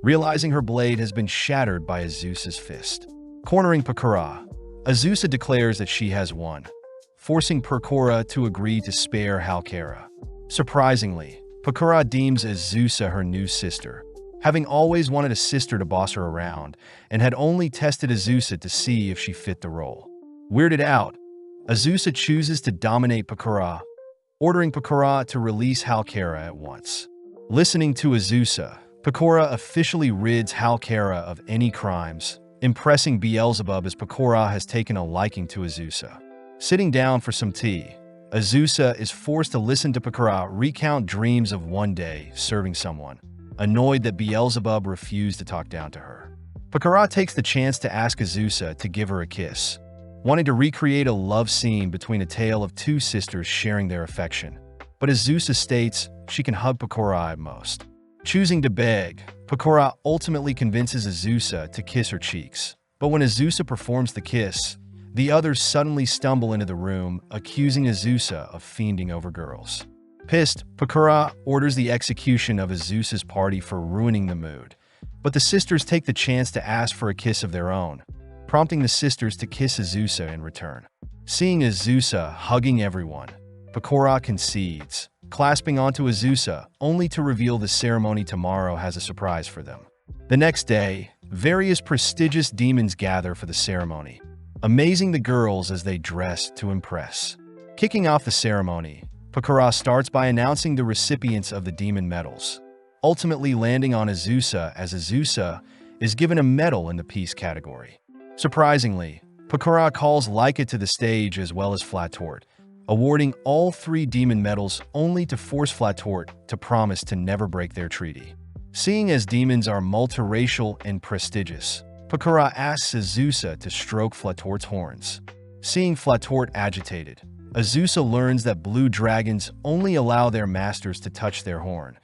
realizing her blade has been shattered by Azusa's fist. Cornering Pokora, Azusa declares that she has won, forcing Pokora to agree to spare Halkara. Surprisingly, Pokora deems Azusa her new sister, having always wanted a sister to boss her around, and had only tested Azusa to see if she fit the role. Weirded out, Azusa chooses to dominate Pokora, ordering Pokora to release Halkara at once. Listening to Azusa, Pokora officially rids Halkara of any crimes, impressing Beelzebub as Pokora has taken a liking to Azusa. Sitting down for some tea, Azusa is forced to listen to Pokora recount dreams of one day serving someone, annoyed that Beelzebub refused to talk down to her. Pokora takes the chance to ask Azusa to give her a kiss, wanting to recreate a love scene between a tale of two sisters sharing their affection. But Azusa states she can hug Pokora at most. Choosing to beg, Pokora ultimately convinces Azusa to kiss her cheeks. But when Azusa performs the kiss, the others suddenly stumble into the room, accusing Azusa of fiending over girls. Pissed, Pokora orders the execution of Azusa's party for ruining the mood. But the sisters take the chance to ask for a kiss of their own, prompting the sisters to kiss Azusa in return. Seeing Azusa hugging everyone, Pokora concedes, clasping onto Azusa, only to reveal the ceremony tomorrow has a surprise for them. The next day, various prestigious demons gather for the ceremony, amazing the girls as they dress to impress. Kicking off the ceremony, Pokora starts by announcing the recipients of the demon medals, ultimately landing on Azusa as Azusa is given a medal in the peace category. Surprisingly, Pokora calls Laika to the stage as well as Flatort, awarding all 3 demon medals only to force Flatort to promise to never break their treaty. Seeing as demons are multiracial and prestigious, Pokora asks Azusa to stroke Flatort's horns. Seeing Flatort agitated, Azusa learns that blue dragons only allow their masters to touch their horn,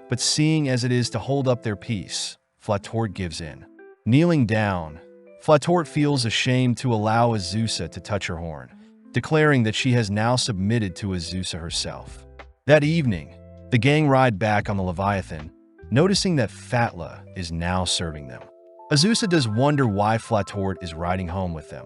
but seeing as it is to hold up their peace, Flatort gives in. Kneeling down, Flatort feels ashamed to allow Azusa to touch her horn, declaring that she has now submitted to Azusa herself. That evening, the gang ride back on the Leviathan, noticing that Fatla is now serving them. Azusa does wonder why Flatort is riding home with them,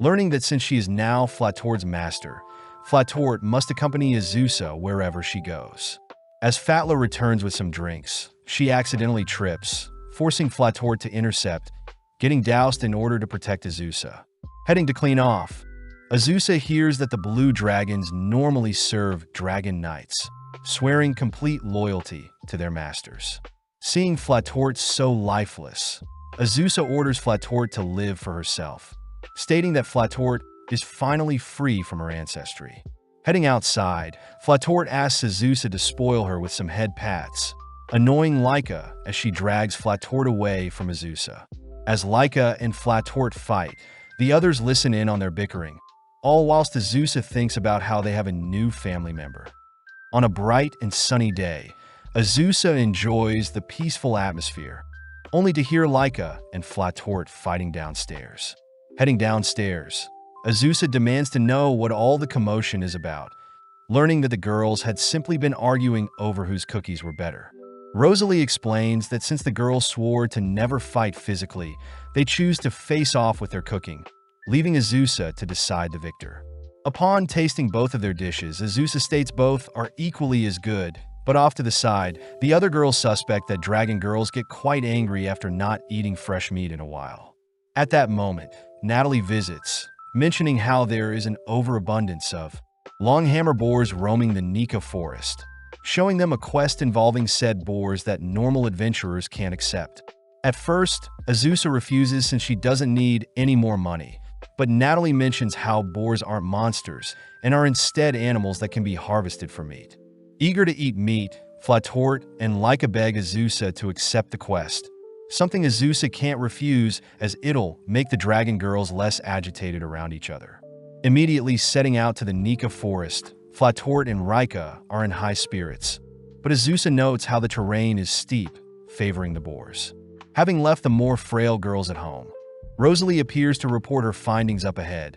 learning that since she is now Flatort's master, Flatort must accompany Azusa wherever she goes. As Fatla returns with some drinks, she accidentally trips, forcing Flatort to intercept, getting doused in order to protect Azusa. Heading to clean off, Azusa hears that the blue dragons normally serve dragon knights, swearing complete loyalty to their masters. Seeing Flatort so lifeless, Azusa orders Flatort to live for herself, stating that Flatort is finally free from her ancestry. Heading outside, Flatort asks Azusa to spoil her with some head pats, annoying Laika as she drags Flatort away from Azusa. As Laika and Flatort fight, the others listen in on their bickering, all whilst Azusa thinks about how they have a new family member. On a bright and sunny day, Azusa enjoys the peaceful atmosphere, only to hear Laika and Flatort fighting downstairs. Heading downstairs, Azusa demands to know what all the commotion is about, learning that the girls had simply been arguing over whose cookies were better. Rosalie explains that since the girls swore to never fight physically, they choose to face off with their cooking, leaving Azusa to decide the victor. Upon tasting both of their dishes, Azusa states both are equally as good, but off to the side, the other girls suspect that dragon girls get quite angry after not eating fresh meat in a while. At that moment, Natalie visits, mentioning how there is an overabundance of longhammer boars roaming the Nika forest, showing them a quest involving said boars that normal adventurers can't accept. At first, Azusa refuses since she doesn't need any more money, but Natalie mentions how boars aren't monsters and are instead animals that can be harvested for meat. Eager to eat meat, Flatort and Laika beg Azusa to accept the quest, something Azusa can't refuse as it'll make the dragon girls less agitated around each other. Immediately setting out to the Nika forest, Flatort and Laika are in high spirits, but Azusa notes how the terrain is steep, favoring the boars. Having left the more frail girls at home, Rosalie appears to report her findings up ahead,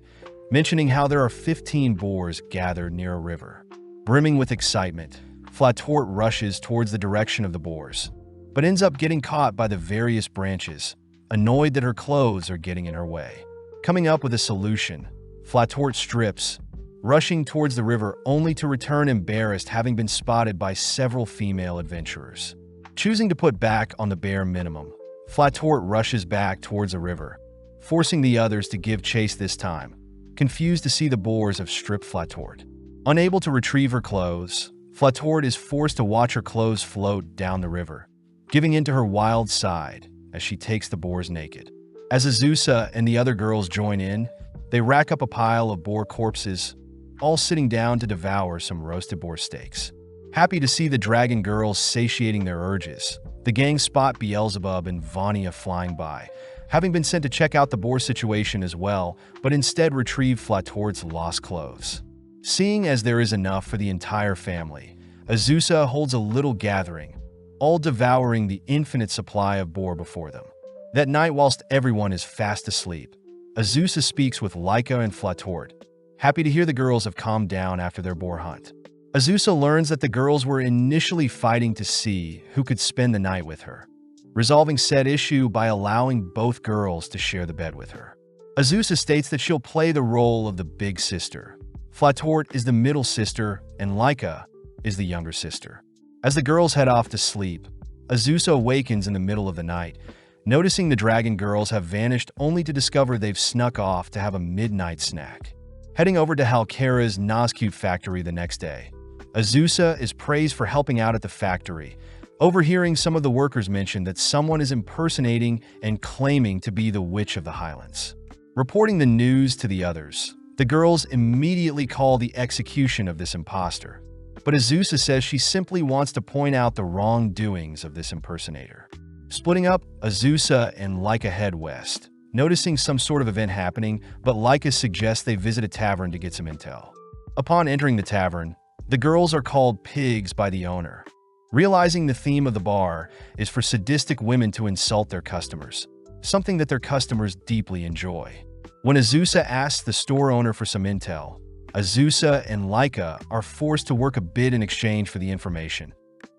mentioning how there are 15 boars gathered near a river. Brimming with excitement, Flatort rushes towards the direction of the boars, but ends up getting caught by the various branches, annoyed that her clothes are getting in her way. Coming up with a solution, Flatort strips, rushing towards the river only to return embarrassed, having been spotted by several female adventurers. Choosing to put back on the bare minimum, Flatort rushes back towards the river, forcing the others to give chase this time, confused to see the boars have stripped Flatort. Unable to retrieve her clothes, Flatort is forced to watch her clothes float down the river, giving in to her wild side as she takes the boars naked. As Azusa and the other girls join in, they rack up a pile of boar corpses, all sitting down to devour some roasted boar steaks. Happy to see the dragon girls satiating their urges, the gang spot Beelzebub and Vania flying by, having been sent to check out the boar situation as well, but instead retrieve Flatort's lost clothes. Seeing as there is enough for the entire family, Azusa holds a little gathering, all devouring the infinite supply of boar before them. That night, whilst everyone is fast asleep, Azusa speaks with Laika and Flatort, happy to hear the girls have calmed down after their boar hunt. Azusa learns that the girls were initially fighting to see who could spend the night with her, resolving said issue by allowing both girls to share the bed with her. Azusa states that she'll play the role of the big sister. Flatort is the middle sister, and Laika is the younger sister. As the girls head off to sleep, Azusa awakens in the middle of the night, noticing the dragon girls have vanished only to discover they've snuck off to have a midnight snack. Heading over to Halkera's Nazcute factory the next day, Azusa is praised for helping out at the factory, overhearing some of the workers mention that someone is impersonating and claiming to be the Witch of the Highlands. Reporting the news to the others, the girls immediately call the execution of this imposter, but Azusa says she simply wants to point out the wrongdoings of this impersonator. Splitting up, Azusa and Laika head west, noticing some sort of event happening, but Laika suggests they visit a tavern to get some intel. Upon entering the tavern, the girls are called pigs by the owner, realizing the theme of the bar is for sadistic women to insult their customers, something that their customers deeply enjoy. When Azusa asks the store owner for some intel, Azusa and Laika are forced to work a bid in exchange for the information,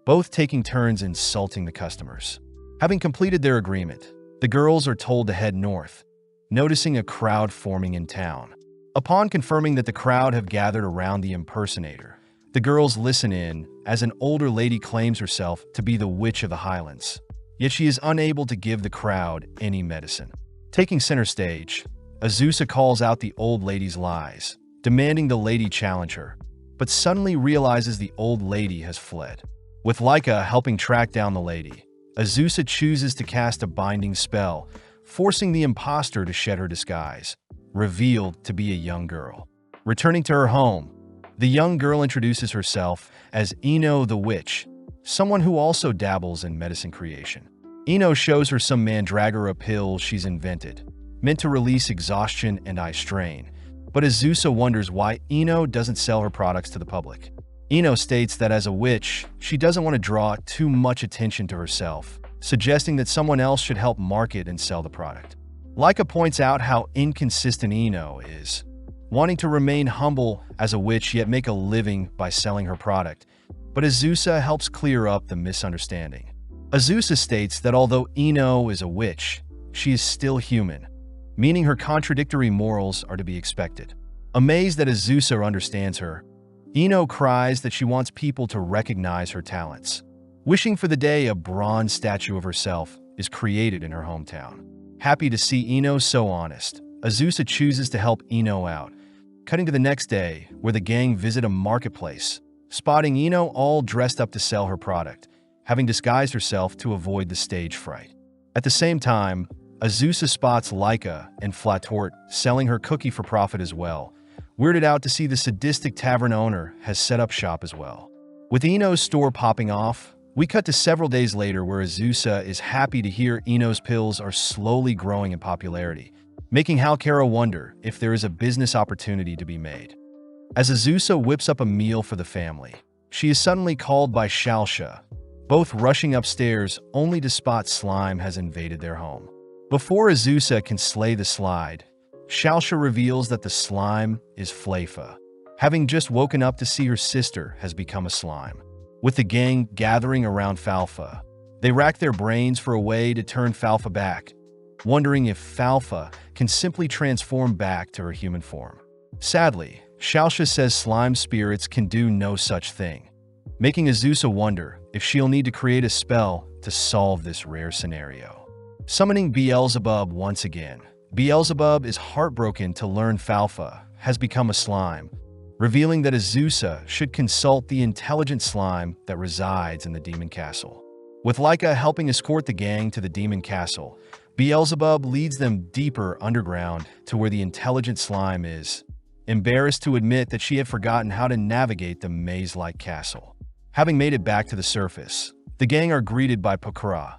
both taking turns insulting the customers. Having completed their agreement, the girls are told to head north, noticing a crowd forming in town. Upon confirming that the crowd have gathered around the impersonator, the girls listen in as an older lady claims herself to be the Witch of the Highlands, yet she is unable to give the crowd any medicine. Taking center stage, Azusa calls out the old lady's lies, demanding the lady challenge her, but suddenly realizes the old lady has fled. With Laika helping track down the lady, Azusa chooses to cast a binding spell, forcing the imposter to shed her disguise, revealed to be a young girl. Returning to her home, the young girl introduces herself as Ino the Witch, someone who also dabbles in medicine creation. Ino shows her some mandragora pills she's invented, meant to release exhaustion and eye strain, but Azusa wonders why Ino doesn't sell her products to the public. Ino states that as a witch, she doesn't want to draw too much attention to herself, suggesting that someone else should help market and sell the product. Laika points out how inconsistent Ino is, wanting to remain humble as a witch yet make a living by selling her product, but Azusa helps clear up the misunderstanding. Azusa states that although Ino is a witch, she is still human, meaning her contradictory morals are to be expected. Amazed that Azusa understands her, Ino cries that she wants people to recognize her talents, wishing for the day a bronze statue of herself is created in her hometown. Happy to see Ino so honest, Azusa chooses to help Ino out, cutting to the next day where the gang visit a marketplace, spotting Ino all dressed up to sell her product, having disguised herself to avoid the stage fright. At the same time, Azusa spots Laika and Flatort selling her cookie for profit as well, weirded out to see the sadistic tavern owner has set up shop as well. With Ino's store popping off, we cut to several days later where Azusa is happy to hear Ino's pills are slowly growing in popularity, making Halkera wonder if there is a business opportunity to be made. As Azusa whips up a meal for the family, she is suddenly called by Shalsha, both rushing upstairs only to spot slime has invaded their home. Before Azusa can slay the slide, Shalsha reveals that the slime is Flafa. having just woken up to see her sister has become a slime. With the gang gathering around Falfa, they rack their brains for a way to turn Falfa back, wondering if Falfa can simply transform back to her human form. Sadly, Xiaoxia says slime spirits can do no such thing, making Azusa wonder if she'll need to create a spell to solve this rare scenario. Summoning Beelzebub once again, Beelzebub is heartbroken to learn Falfa has become a slime, revealing that Azusa should consult the intelligent slime that resides in the Demon Castle. With Laika helping escort the gang to the Demon Castle, Beelzebub leads them deeper underground to where the intelligent slime is, embarrassed to admit that she had forgotten how to navigate the maze-like castle. Having made it back to the surface, the gang are greeted by Pokora,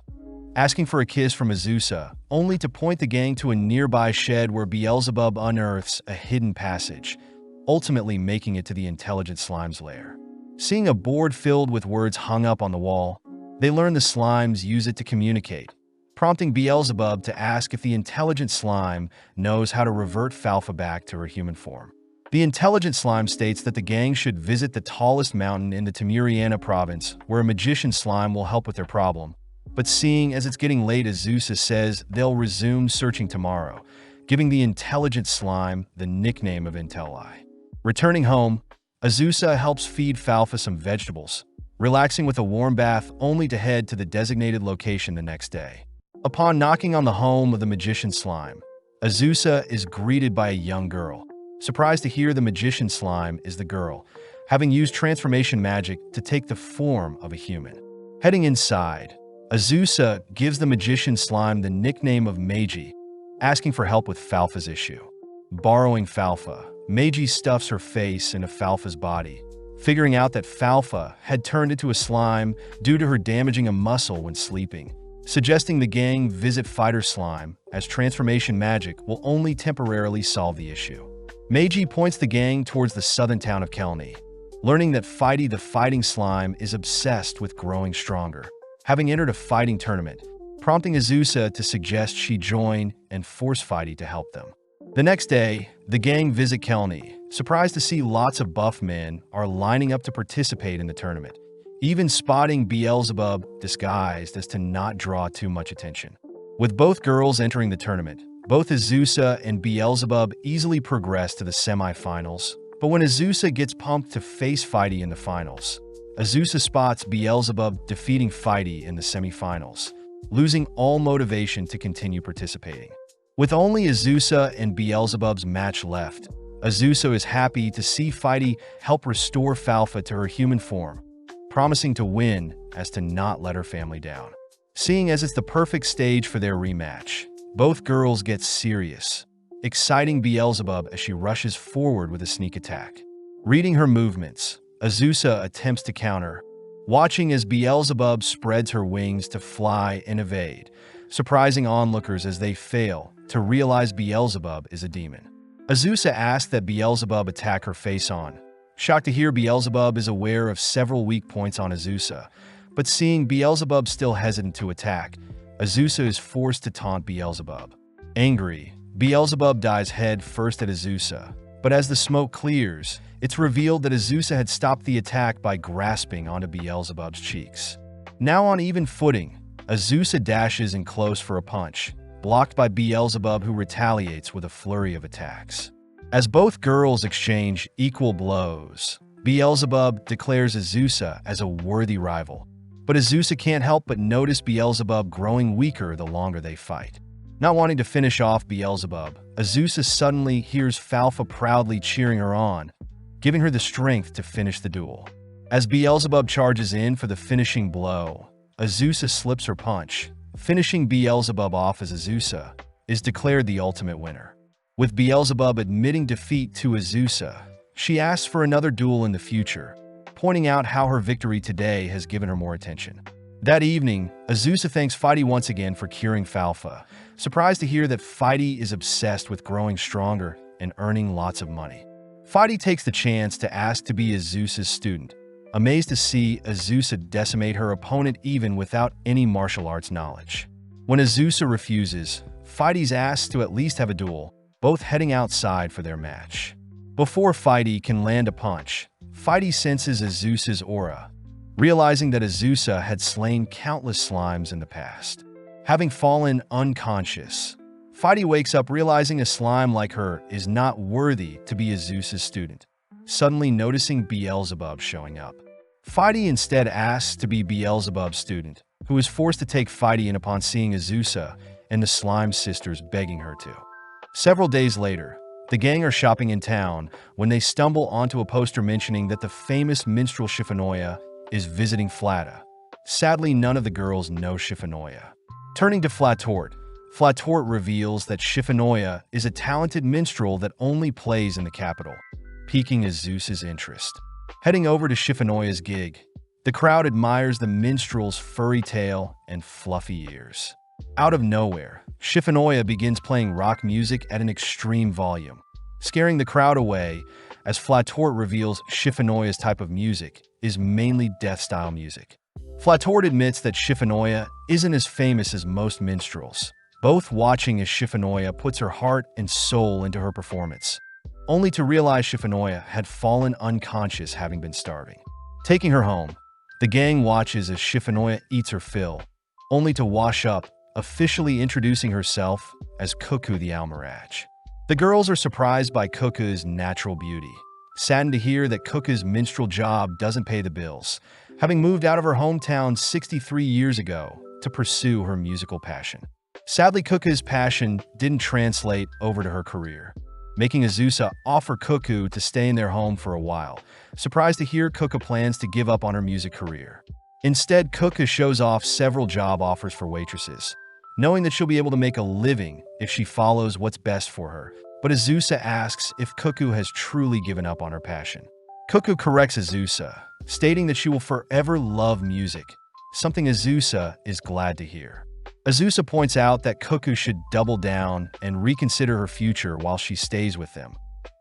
asking for a kiss from Azusa, only to point the gang to a nearby shed where Beelzebub unearths a hidden passage, ultimately making it to the intelligent slime's lair. Seeing a board filled with words hung up on the wall, they learn the slimes use it to communicate, prompting Beelzebub to ask if the intelligent slime knows how to revert Falfa back to her human form. The intelligent slime states that the gang should visit the tallest mountain in the Timuriana province, where a magician slime will help with their problem. But seeing as it's getting late, Azusa says they'll resume searching tomorrow, giving the intelligent slime the nickname of Intelli. Returning home, Azusa helps feed Falfa some vegetables, relaxing with a warm bath only to head to the designated location the next day. Upon knocking on the home of the magician slime, Azusa is greeted by a young girl, surprised to hear the magician slime is the girl, having used transformation magic to take the form of a human. Heading inside, Azusa gives the magician slime the nickname of Meiji, asking for help with Falfa's issue. Borrowing Falfa, Meiji stuffs her face into Falfa's body, figuring out that Falfa had turned into a slime due to her damaging a muscle when sleeping, suggesting the gang visit Fighter Slime, as transformation magic will only temporarily solve the issue. Meiji points the gang towards the southern town of Kelni, learning that Fighty the fighting slime is obsessed with growing stronger, having entered a fighting tournament, prompting Azusa to suggest she join and force Fighty to help them. The next day, the gang visit Kelni, surprised to see lots of buff men are lining up to participate in the tournament, even spotting Beelzebub disguised as to not draw too much attention. With both girls entering the tournament, both Azusa and Beelzebub easily progress to the semi-finals, but when Azusa gets pumped to face Fighty in the finals, Azusa spots Beelzebub defeating Fighty in the semi-finals, losing all motivation to continue participating. With only Azusa and Beelzebub's match left, Azusa is happy to see Fighty help restore Falfa to her human form, promising to win as to not let her family down. Seeing as it's the perfect stage for their rematch, both girls get serious, exciting Beelzebub as she rushes forward with a sneak attack. Reading her movements, Azusa attempts to counter, watching as Beelzebub spreads her wings to fly and evade, surprising onlookers as they fail to realize Beelzebub is a demon. Azusa asks that Beelzebub attack her face-on, shocked to hear Beelzebub is aware of several weak points on Azusa, but seeing Beelzebub still hesitant to attack, Azusa is forced to taunt Beelzebub. Angry, Beelzebub dives head first at Azusa, but as the smoke clears, it's revealed that Azusa had stopped the attack by grasping onto Beelzebub's cheeks. Now on even footing, Azusa dashes in close for a punch, blocked by Beelzebub, who retaliates with a flurry of attacks. As both girls exchange equal blows, Beelzebub declares Azusa as a worthy rival, but Azusa can't help but notice Beelzebub growing weaker the longer they fight. Not wanting to finish off Beelzebub, Azusa suddenly hears Falfa proudly cheering her on, giving her the strength to finish the duel. As Beelzebub charges in for the finishing blow, Azusa slips her punch, finishing Beelzebub off as Azusa is declared the ultimate winner. With Beelzebub admitting defeat to Azusa, she asks for another duel in the future, pointing out how her victory today has given her more attention. That evening, Azusa thanks Fighty once again for curing Falfa, surprised to hear that Fighty is obsessed with growing stronger and earning lots of money. Fighty takes the chance to ask to be Azusa's student, amazed to see Azusa decimate her opponent even without any martial arts knowledge. When Azusa refuses, Fighty's asked to at least have a duel, both heading outside for their match. Before Fighty can land a punch, Fighty senses Azusa's aura, realizing that Azusa had slain countless slimes in the past. Having fallen unconscious, Fighty wakes up realizing a slime like her is not worthy to be Azusa's student, suddenly noticing Beelzebub showing up. Fighty instead asks to be Beelzebub's student, who is forced to take Fighty in upon seeing Azusa and the slime sisters begging her to. Several days later, the gang are shopping in town when they stumble onto a poster mentioning that the famous minstrel Shifunoya is visiting Flatta. Sadly, none of the girls know Shifunoya. Turning to Flatort, Flatort reveals that Shifunoya is a talented minstrel that only plays in the capital, piquing Azusa's interest. Heading over to Shifunoya's gig, the crowd admires the minstrel's furry tail and fluffy ears. Out of nowhere, Shifunoya begins playing rock music at an extreme volume, scaring the crowd away as Flatort reveals Shifunoya's type of music is mainly death-style music. Flatort admits that Shifunoya isn't as famous as most minstrels, both watching as Shifunoya puts her heart and soul into her performance, only to realize Shifunoya had fallen unconscious having been starving. Taking her home, the gang watches as Shifunoya eats her fill, only to wash up, officially introducing herself as Cuckoo the Almiraj. The girls are surprised by Cuckoo's natural beauty, saddened to hear that Cuckoo's minstrel job doesn't pay the bills, having moved out of her hometown 63 years ago to pursue her musical passion. Sadly, Cuckoo's passion didn't translate over to her career, making Azusa offer Cuckoo to stay in their home for a while, surprised to hear Cuckoo plans to give up on her music career. Instead, Cuckoo shows off several job offers for waitresses, knowing that she'll be able to make a living if she follows what's best for her. But Azusa asks if Cuckoo has truly given up on her passion. Cuckoo corrects Azusa, stating that she will forever love music, something Azusa is glad to hear. Azusa points out that Cuckoo should double down and reconsider her future while she stays with them,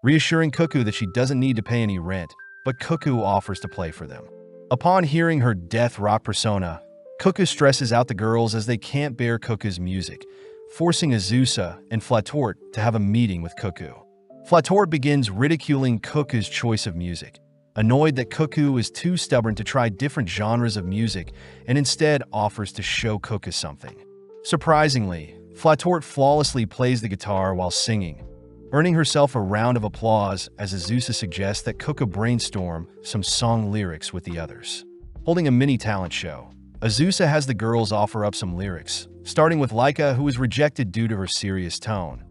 reassuring Cuckoo that she doesn't need to pay any rent, but Cuckoo offers to play for them. Upon hearing her death rock persona, Cuckoo stresses out the girls as they can't bear Cuckoo's music, forcing Azusa and Flatort to have a meeting with Cuckoo. Flatort begins ridiculing Cuckoo's choice of music, annoyed that Cuckoo is too stubborn to try different genres of music and instead offers to show Cuckoo something. Surprisingly, Flatort flawlessly plays the guitar while singing, earning herself a round of applause as Azusa suggests that Cuckoo brainstorm some song lyrics with the others. Holding a mini talent show, Azusa has the girls offer up some lyrics, starting with Laika, who is rejected due to her serious tone.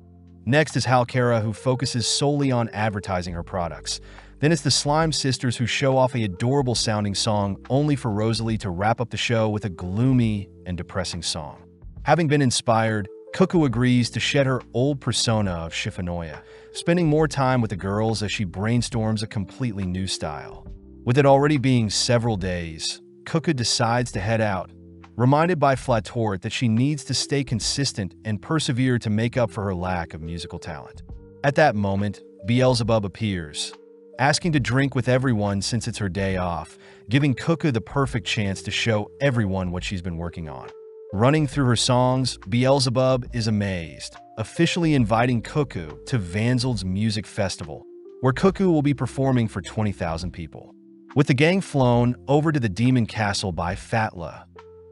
Next is Halkara, who focuses solely on advertising her products. Then it's the Slime Sisters, who show off an adorable-sounding song, only for Rosalie to wrap up the show with a gloomy and depressing song. Having been inspired, Cuckoo agrees to shed her old persona of Shifunoya, spending more time with the girls as she brainstorms a completely new style. With it already being several days, Cuckoo decides to head out, reminded by Flatort that she needs to stay consistent and persevere to make up for her lack of musical talent. At that moment, Beelzebub appears, asking to drink with everyone since it's her day off, giving Cuckoo the perfect chance to show everyone what she's been working on. Running through her songs, Beelzebub is amazed, officially inviting Cuckoo to Vanzeld's Music Festival, where Cuckoo will be performing for 20,000 people. With the gang flown over to the Demon Castle by Fatla,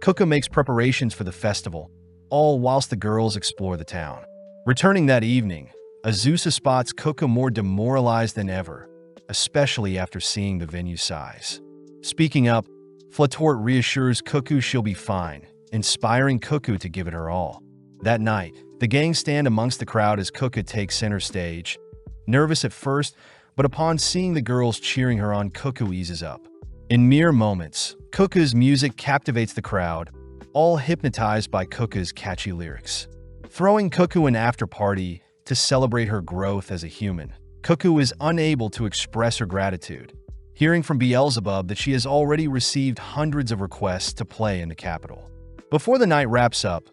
Cuckoo makes preparations for the festival, all whilst the girls explore the town. Returning that evening, Azusa spots Cuckoo more demoralized than ever, especially after seeing the venue's size. Speaking up, Flatort reassures Cuckoo she'll be fine, inspiring Cuckoo to give it her all. That night, the gang stand amongst the crowd as Cuckoo takes center stage. Nervous at first, but upon seeing the girls cheering her on, Cuckoo eases up. In mere moments, Cuckoo's music captivates the crowd, all hypnotized by Cuckoo's catchy lyrics. Throwing Cuckoo an after-party to celebrate her growth as a human, Cuckoo is unable to express her gratitude, hearing from Beelzebub that she has already received hundreds of requests to play in the capital. Before the night wraps up,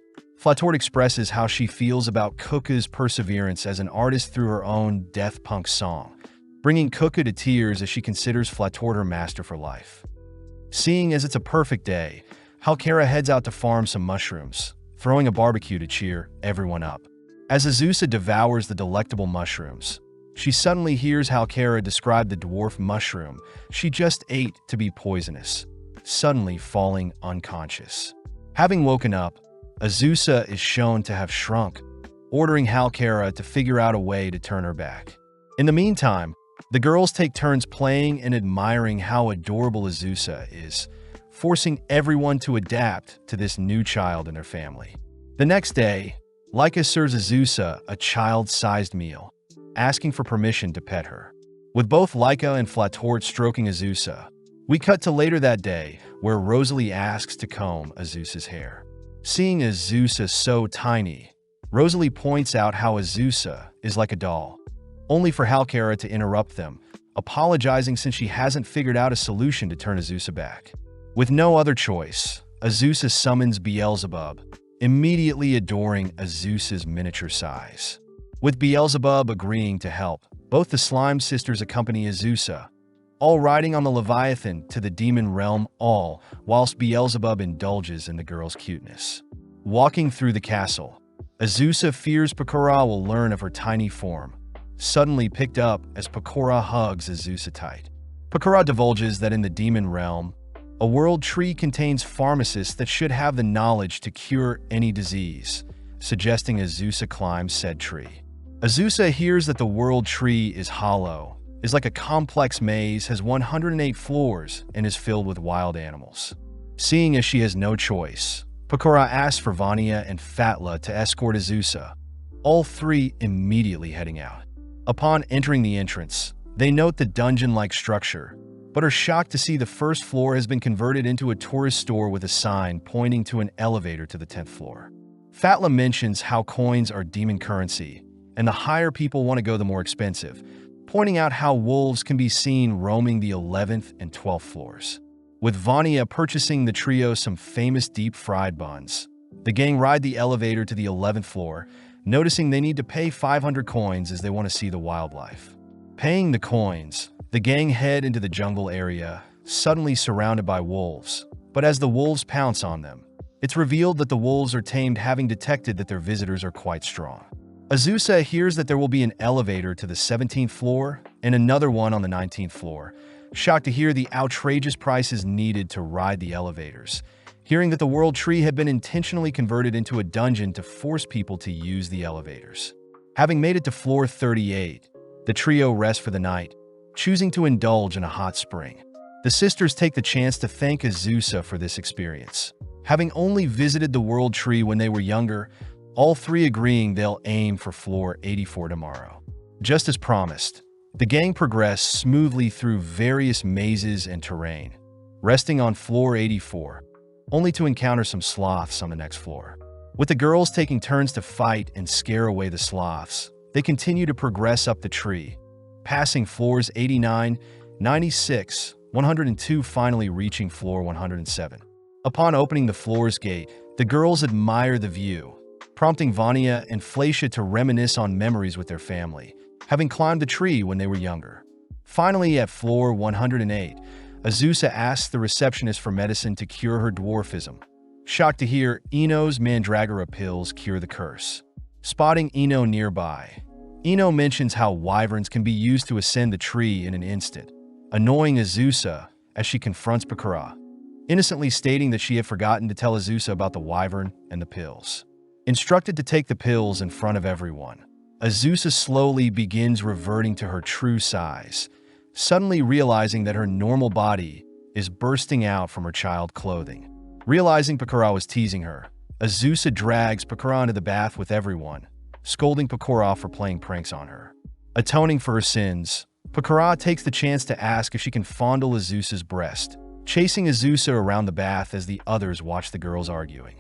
Flatort expresses how she feels about Cuckoo's perseverance as an artist through her own death punk song, bringing Cuckoo to tears as she considers Flatort her master for life. Seeing as it's a perfect day, Halkara heads out to farm some mushrooms, throwing a barbecue to cheer everyone up. As Azusa devours the delectable mushrooms, she suddenly hears Halkara describe the dwarf mushroom she just ate to be poisonous, suddenly falling unconscious. Having woken up, Azusa is shown to have shrunk, ordering Halkara to figure out a way to turn her back. In the meantime, the girls take turns playing and admiring how adorable Azusa is, forcing everyone to adapt to this new child in their family. The next day, Laika serves Azusa a child-sized meal, asking for permission to pet her. With both Laika and Flatort stroking Azusa, we cut to later that day, where Rosalie asks to comb Azusa's hair. Seeing Azusa so tiny, Rosalie points out how Azusa is like a doll, only for Halkara to interrupt them, apologizing since she hasn't figured out a solution to turn Azusa back. With no other choice, Azusa summons Beelzebub, immediately adoring Azusa's miniature size. With Beelzebub agreeing to help, both the Slime Sisters accompany Azusa, all riding on the Leviathan to the demon realm, all whilst Beelzebub indulges in the girl's cuteness. Walking through the castle, Azusa fears Pakora will learn of her tiny form, suddenly picked up as Pakora hugs Azusa tight. Pakora divulges that in the demon realm, a world tree contains pharmacists that should have the knowledge to cure any disease, suggesting Azusa climb said tree. Azusa hears that the world tree is hollow, is like a complex maze, has 108 floors, and is filled with wild animals. Seeing as she has no choice, Pakora asks for Vanya and Fatla to escort Azusa, all three immediately heading out. Upon entering the entrance, they note the dungeon-like structure, but are shocked to see the first floor has been converted into a tourist store with a sign pointing to an elevator to the 10th floor. Fatla mentions how coins are demon currency, and the higher people want to go the more expensive, pointing out how wolves can be seen roaming the 11th and 12th floors. With Vanya purchasing the trio some famous deep-fried buns, the gang ride the elevator to the 11th floor, noticing they need to pay 500 coins as they want to see the wildlife. Paying the coins, the gang head into the jungle area, suddenly surrounded by wolves. But as the wolves pounce on them, it's revealed that the wolves are tamed, having detected that their visitors are quite strong. Azusa hears that there will be an elevator to the 17th floor and another one on the 19th floor, shocked to hear the outrageous prices needed to ride the elevators, hearing that the world tree had been intentionally converted into a dungeon to force people to use the elevators. Having made it to floor 38, the trio rests for the night, choosing to indulge in a hot spring. The sisters take the chance to thank Azusa for this experience. Having only visited the world tree when they were younger, all three agreeing they'll aim for floor 84 tomorrow. Just as promised, the gang progress smoothly through various mazes and terrain, resting on floor 84, only to encounter some sloths on the next floor. With the girls taking turns to fight and scare away the sloths, they continue to progress up the tree, passing floors 89, 96, 102, finally reaching floor 107. Upon opening the floor's gate, the girls admire the view, prompting Vanya and Fleisha to reminisce on memories with their family, having climbed the tree when they were younger. Finally, at floor 108, Azusa asks the receptionist for medicine to cure her dwarfism, shocked to hear Eno's Mandragora pills cure the curse. Spotting Eno nearby, Eno mentions how wyverns can be used to ascend the tree in an instant, annoying Azusa as she confronts Pakora, innocently stating that she had forgotten to tell Azusa about the wyvern and the pills. Instructed to take the pills in front of everyone, Azusa slowly begins reverting to her true size, suddenly realizing that her normal body is bursting out from her child clothing. Realizing Pakora was teasing her, Azusa drags Pakora into the bath with everyone, scolding Pakora for playing pranks on her. Atoning for her sins, Pakora takes the chance to ask if she can fondle Azusa's breast, chasing Azusa around the bath as the others watch the girls arguing.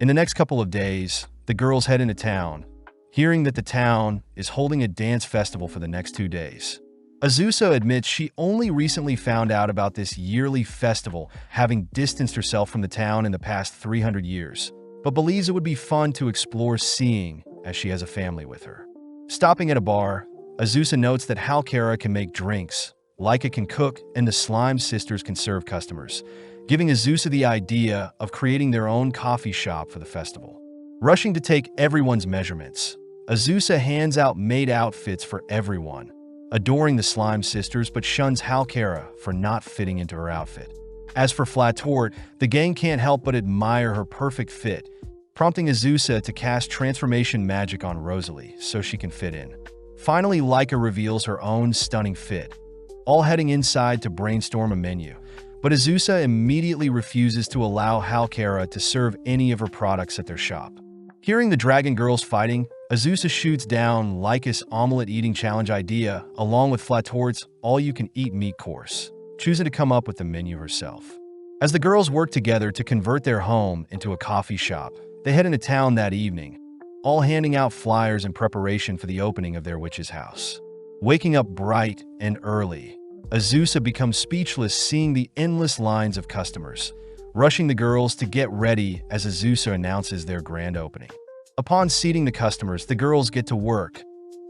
In the next couple of days, the girls head into town, hearing that the town is holding a dance festival for the next 2 days. Azusa admits she only recently found out about this yearly festival, having distanced herself from the town in the past 300 years, but believes it would be fun to explore seeing as she has a family with her. Stopping at a bar, Azusa notes that Halkara can make drinks, Laika can cook, and the Slime Sisters can serve customers, giving Azusa the idea of creating their own coffee shop for the festival. Rushing to take everyone's measurements, Azusa hands out maid outfits for everyone, adoring the Slime Sisters but shuns Halkara for not fitting into her outfit. As for Flatort, the gang can't help but admire her perfect fit, prompting Azusa to cast transformation magic on Rosalie so she can fit in. Finally, Laika reveals her own stunning fit, all heading inside to brainstorm a menu. But Azusa immediately refuses to allow Halkara to serve any of her products at their shop. Hearing the Dragon Girls fighting, Azusa shoots down Laika's omelet eating challenge idea along with Flatort's all-you-can-eat meat course, choosing to come up with the menu herself. As the girls work together to convert their home into a coffee shop, they head into town that evening, all handing out flyers in preparation for the opening of their witch's house. Waking up bright and early, Azusa becomes speechless seeing the endless lines of customers, rushing the girls to get ready as Azusa announces their grand opening. Upon seating the customers, the girls get to work,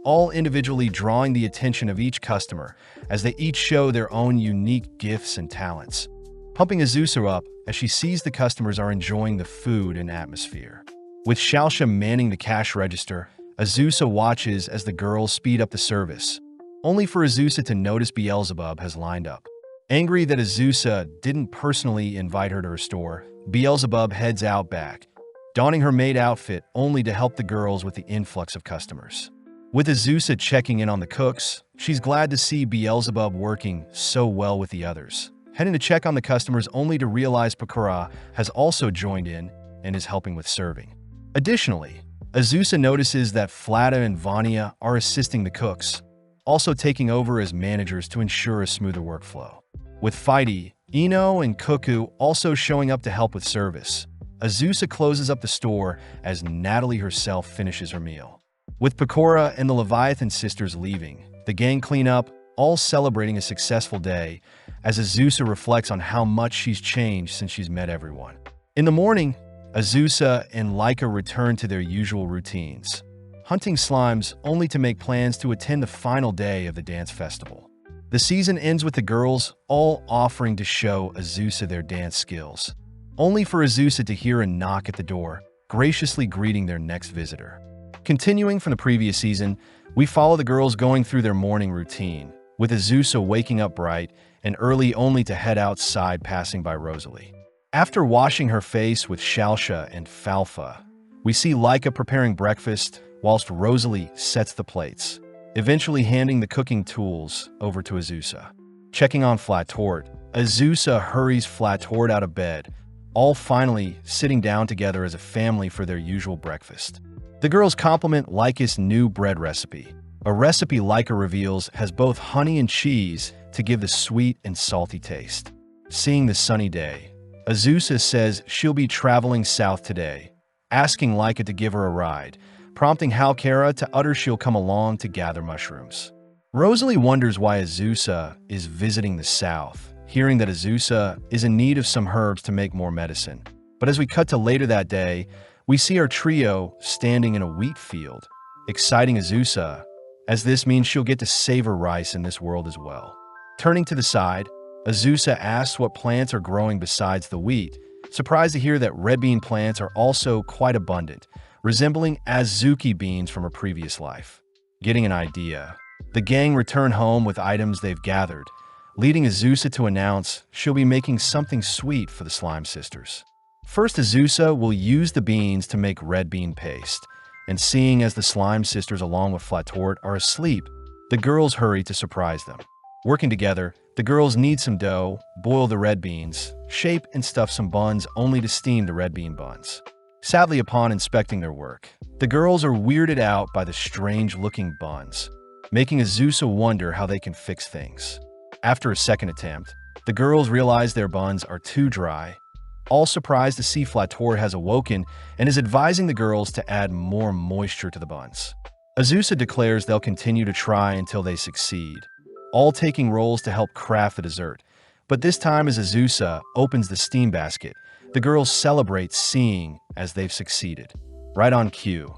all individually drawing the attention of each customer as they each show their own unique gifts and talents, pumping Azusa up as she sees the customers are enjoying the food and atmosphere. With Shalsha manning the cash register, Azusa watches as the girls speed up the service, only for Azusa to notice Beelzebub has lined up. Angry that Azusa didn't personally invite her to her store, Beelzebub heads out back, donning her maid outfit only to help the girls with the influx of customers. With Azusa checking in on the cooks, she's glad to see Beelzebub working so well with the others, heading to check on the customers only to realize Pakura has also joined in and is helping with serving. Additionally, Azusa notices that Flata and Vania are assisting the cooks, also taking over as managers to ensure a smoother workflow. With Fighty, Ino, and Cuckoo also showing up to help with service, Azusa closes up the store as Natalie herself finishes her meal. With Pakora and the Leviathan sisters leaving, the gang clean up, all celebrating a successful day, as Azusa reflects on how much she's changed since she's met everyone. In the morning, Azusa and Laika return to their usual routines, hunting slimes only to make plans to attend the final day of the dance festival. The season ends with the girls all offering to show Azusa their dance skills, only for Azusa to hear a knock at the door, graciously greeting their next visitor. Continuing from the previous season, we follow the girls going through their morning routine, with Azusa waking up bright and early only to head outside passing by Rosalie. After washing her face with Shalsha and Falfa, we see Laika preparing breakfast whilst Rosalie sets the plates, eventually handing the cooking tools over to Azusa. Checking on Flatort, Azusa hurries Flatort out of bed, all finally sitting down together as a family for their usual breakfast. The girls compliment Laika's new bread recipe, a recipe Laika reveals has both honey and cheese to give the sweet and salty taste. Seeing the sunny day, Azusa says she'll be traveling south today, asking Laika to give her a ride, prompting Halkara to utter she'll come along to gather mushrooms. Rosalie wonders why Azusa is visiting the south, hearing that Azusa is in need of some herbs to make more medicine. But as we cut to later that day, we see our trio standing in a wheat field, exciting Azusa, as this means she'll get to savor rice in this world as well. Turning to the side, Azusa asks what plants are growing besides the wheat, surprised to hear that red bean plants are also quite abundant, resembling Azuki beans from a previous life. Getting an idea, the gang return home with items they've gathered, leading Azusa to announce she'll be making something sweet for the Slime Sisters. First, Azusa will use the beans to make red bean paste, and seeing as the Slime Sisters along with Flatort are asleep, the girls hurry to surprise them. Working together, the girls knead some dough, boil the red beans, shape and stuff some buns only to steam the red bean buns. Sadly, upon inspecting their work, the girls are weirded out by the strange-looking buns, making Azusa wonder how they can fix things. After a second attempt, the girls realize their buns are too dry, all surprised to see Flator has awoken and is advising the girls to add more moisture to the buns. Azusa declares they'll continue to try until they succeed, all taking roles to help craft the dessert. But this time as Azusa opens the steam basket, the girls celebrate seeing as they've succeeded. Right on cue,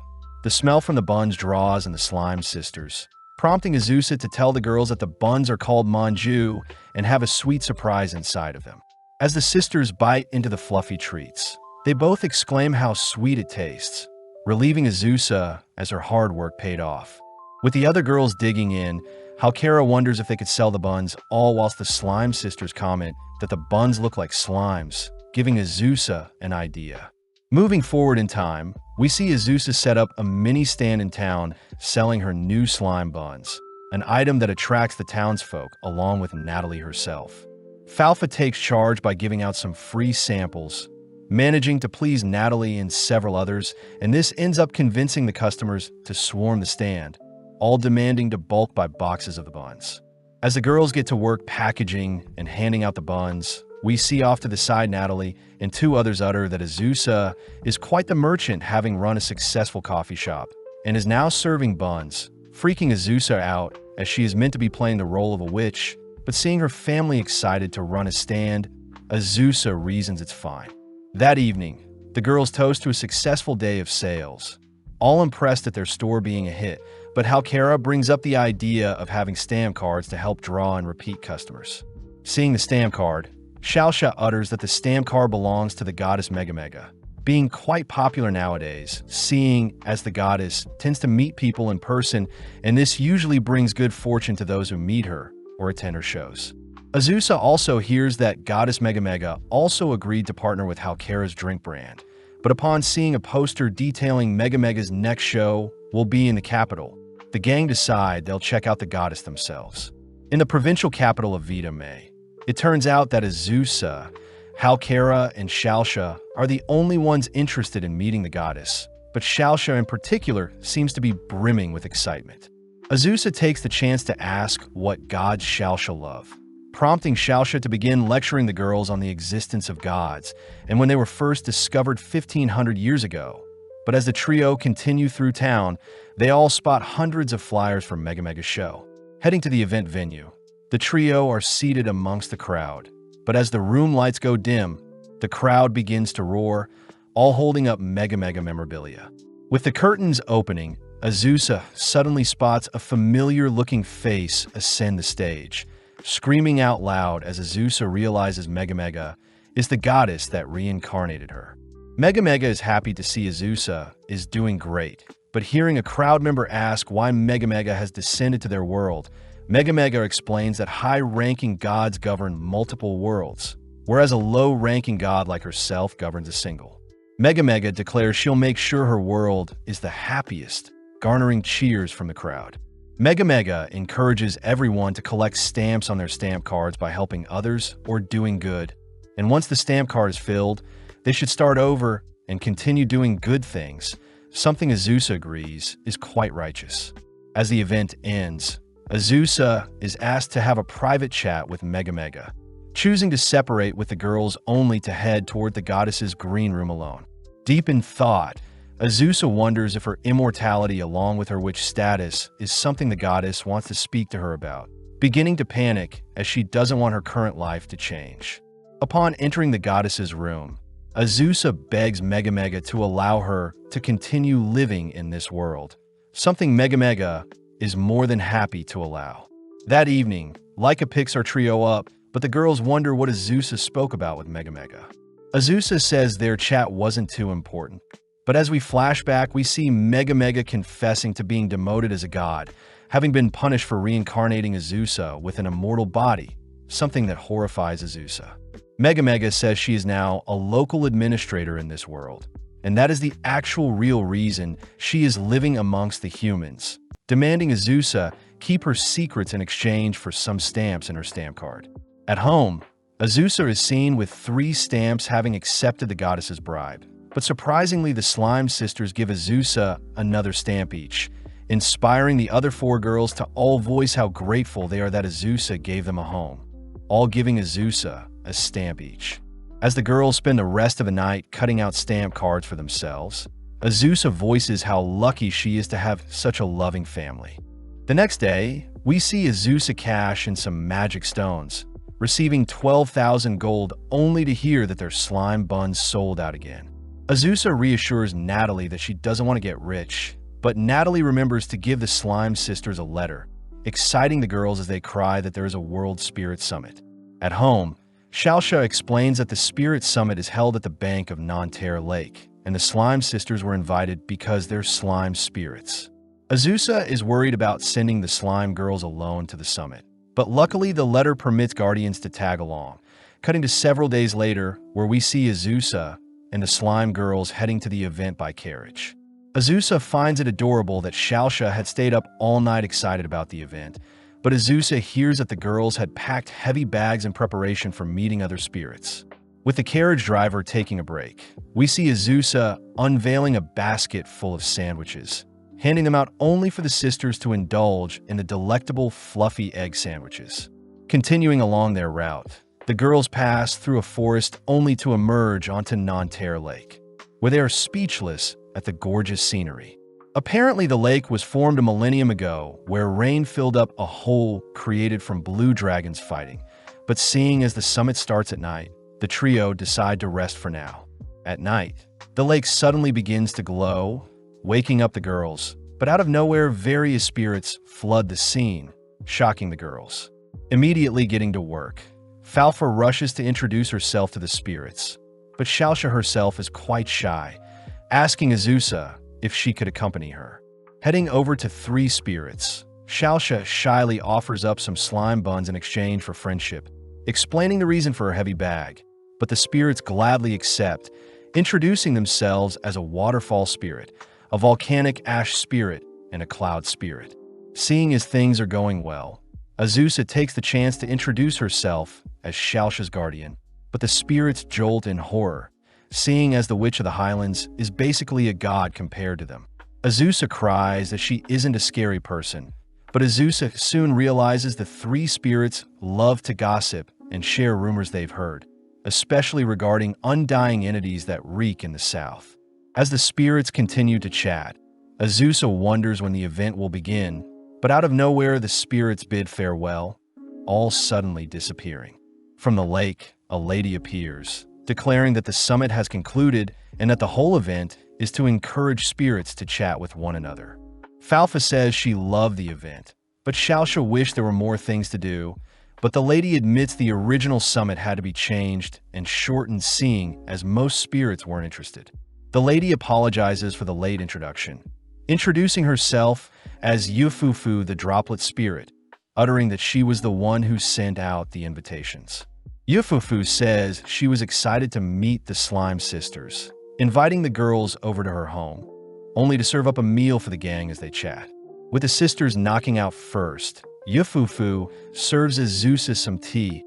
the smell from the buns draws in the Slime Sisters, prompting Azusa to tell the girls that the buns are called manju and have a sweet surprise inside of them. As the sisters bite into the fluffy treats, they both exclaim how sweet it tastes, relieving Azusa as her hard work paid off. With the other girls digging in, Halkara wonders if they could sell the buns, all whilst the slime sisters comment that the buns look like slimes, giving Azusa an idea. Moving forward in time, we see Azusa set up a mini stand in town selling her new slime buns, an item that attracts the townsfolk along with Natalie herself. Falfa takes charge by giving out some free samples, managing to please Natalie and several others, and this ends up convincing the customers to swarm the stand, all demanding to bulk buy boxes of the buns. As the girls get to work packaging and handing out the buns, we see off to the side Natalie and two others utter that Azusa is quite the merchant, having run a successful coffee shop, and is now serving buns, freaking Azusa out as she is meant to be playing the role of a witch, but seeing her family excited to run a stand, Azusa reasons it's fine. That evening, the girls toast to a successful day of sales, all impressed at their store being a hit, but Halkara brings up the idea of having stamp cards to help draw and repeat customers. Seeing the stamp card, Xiaoxia utters that the stamp card belongs to the goddess Megamega, being quite popular nowadays, seeing as the goddess tends to meet people in person, and this usually brings good fortune to those who meet her or attend her shows. Azusa also hears that goddess Megamega also agreed to partner with Halkara's drink brand, but upon seeing a poster detailing Megamega's next show will be in the capital, the gang decide they'll check out the goddess themselves. In the provincial capital of VIDZ, it turns out that Azusa, Halkara, and Xiaoxia are the only ones interested in meeting the goddess, but Xiaoxia in particular seems to be brimming with excitement. Azusa takes the chance to ask what gods Xiaoxia love, prompting Xiaoxia to begin lecturing the girls on the existence of gods and when they were first discovered 1500 years ago. But as the trio continue through town, they all spot hundreds of flyers for Megamega's show. Heading to the event venue, the trio are seated amongst the crowd, but as the room lights go dim, the crowd begins to roar, all holding up Megamega memorabilia. With the curtains opening, Azusa suddenly spots a familiar-looking face ascend the stage, screaming out loud as Azusa realizes Megamega is the goddess that reincarnated her. Megamega is happy to see Azusa is doing great, but hearing a crowd member ask why Megamega has descended to their world, Megamega explains that high-ranking gods govern multiple worlds, whereas a low-ranking god like herself governs a single. Megamega declares she'll make sure her world is the happiest, garnering cheers from the crowd. Megamega encourages everyone to collect stamps on their stamp cards by helping others or doing good, and once the stamp card is filled, they should start over and continue doing good things, something Azusa agrees is quite righteous. As the event ends, Azusa is asked to have a private chat with Megamega, choosing to separate with the girls only to head toward the goddess's green room alone. Deep in thought, Azusa wonders if her immortality along with her witch status is something the goddess wants to speak to her about, beginning to panic as she doesn't want her current life to change. Upon entering the goddess's room, Azusa begs Megamega to allow her to continue living in this world, something Megamega is more than happy to allow. That evening, Laika picks our trio up, but the girls wonder what Azusa spoke about with Megamega. Azusa says their chat wasn't too important, but as we flash back, we see Megamega confessing to being demoted as a god, having been punished for reincarnating Azusa with an immortal body, something that horrifies Azusa. Megamega says she is now a local administrator in this world, and that is the actual real reason she is living amongst the humans, demanding Azusa keep her secrets in exchange for some stamps in her stamp card. At home, Azusa is seen with 3 stamps having accepted the goddess's bribe, but surprisingly the Slime Sisters give Azusa another stamp each, inspiring the other 4 girls to all voice how grateful they are that Azusa gave them a home, all giving Azusa a stamp each. As the girls spend the rest of the night cutting out stamp cards for themselves, Azusa voices how lucky she is to have such a loving family. The next day, we see Azusa cash in some magic stones, receiving 12,000 gold only to hear that their slime buns sold out again. Azusa reassures Natalie that she doesn't want to get rich, but Natalie remembers to give the Slime Sisters a letter, exciting the girls as they cry that there is a World Spirit Summit. At home, Xiaoxia explains that the Spirit Summit is held at the bank of Nanterre Lake, and the Slime Sisters were invited because they're slime spirits. Azusa is worried about sending the slime girls alone to the summit, but luckily the letter permits guardians to tag along, cutting to several days later where we see Azusa and the slime girls heading to the event by carriage. Azusa finds it adorable that Xiaoxia had stayed up all night excited about the event, but Azusa hears that the girls had packed heavy bags in preparation for meeting other spirits. With the carriage driver taking a break, we see Azusa unveiling a basket full of sandwiches, handing them out only for the sisters to indulge in the delectable fluffy egg sandwiches. Continuing along their route, the girls pass through a forest only to emerge onto Nanterre Lake, where they are speechless at the gorgeous scenery. Apparently, the lake was formed a millennium ago, where rain filled up a hole created from blue dragons fighting. But seeing as the summit starts at night, the trio decide to rest for now. At night, the lake suddenly begins to glow, waking up the girls, but out of nowhere, various spirits flood the scene, shocking the girls. Immediately getting to work, Falfa rushes to introduce herself to the spirits, but Xiaoxia herself is quite shy, asking Azusa if she could accompany her. Heading over to 3 spirits, Xiaoxia shyly offers up some slime buns in exchange for friendship, explaining the reason for her heavy bag, but the spirits gladly accept, introducing themselves as a waterfall spirit, a volcanic ash spirit, and a cloud spirit. Seeing as things are going well, Azusa takes the chance to introduce herself as Xiaoxia's guardian, but the spirits jolt in horror, seeing as the Witch of the Highlands is basically a god compared to them. Azusa cries that she isn't a scary person, but Azusa soon realizes the 3 spirits love to gossip and share rumors they've heard, especially regarding undying entities that reek in the south. As the spirits continue to chat, Azusa wonders when the event will begin, but out of nowhere the spirits bid farewell, all suddenly disappearing. From the lake, a lady appears, declaring that the summit has concluded and that the whole event is to encourage spirits to chat with one another. Falfa says she loved the event, but Xiaoxia wished there were more things to do, but the lady admits the original summit had to be changed and shortened, seeing as most spirits weren't interested. The lady apologizes for the late introduction, introducing herself as Yufufu the Droplet Spirit, uttering that she was the one who sent out the invitations. Yufufu says she was excited to meet the Slime Sisters, inviting the girls over to her home, only to serve up a meal for the gang as they chat. With the sisters knocking out first, Yufufu serves Azusa some tea,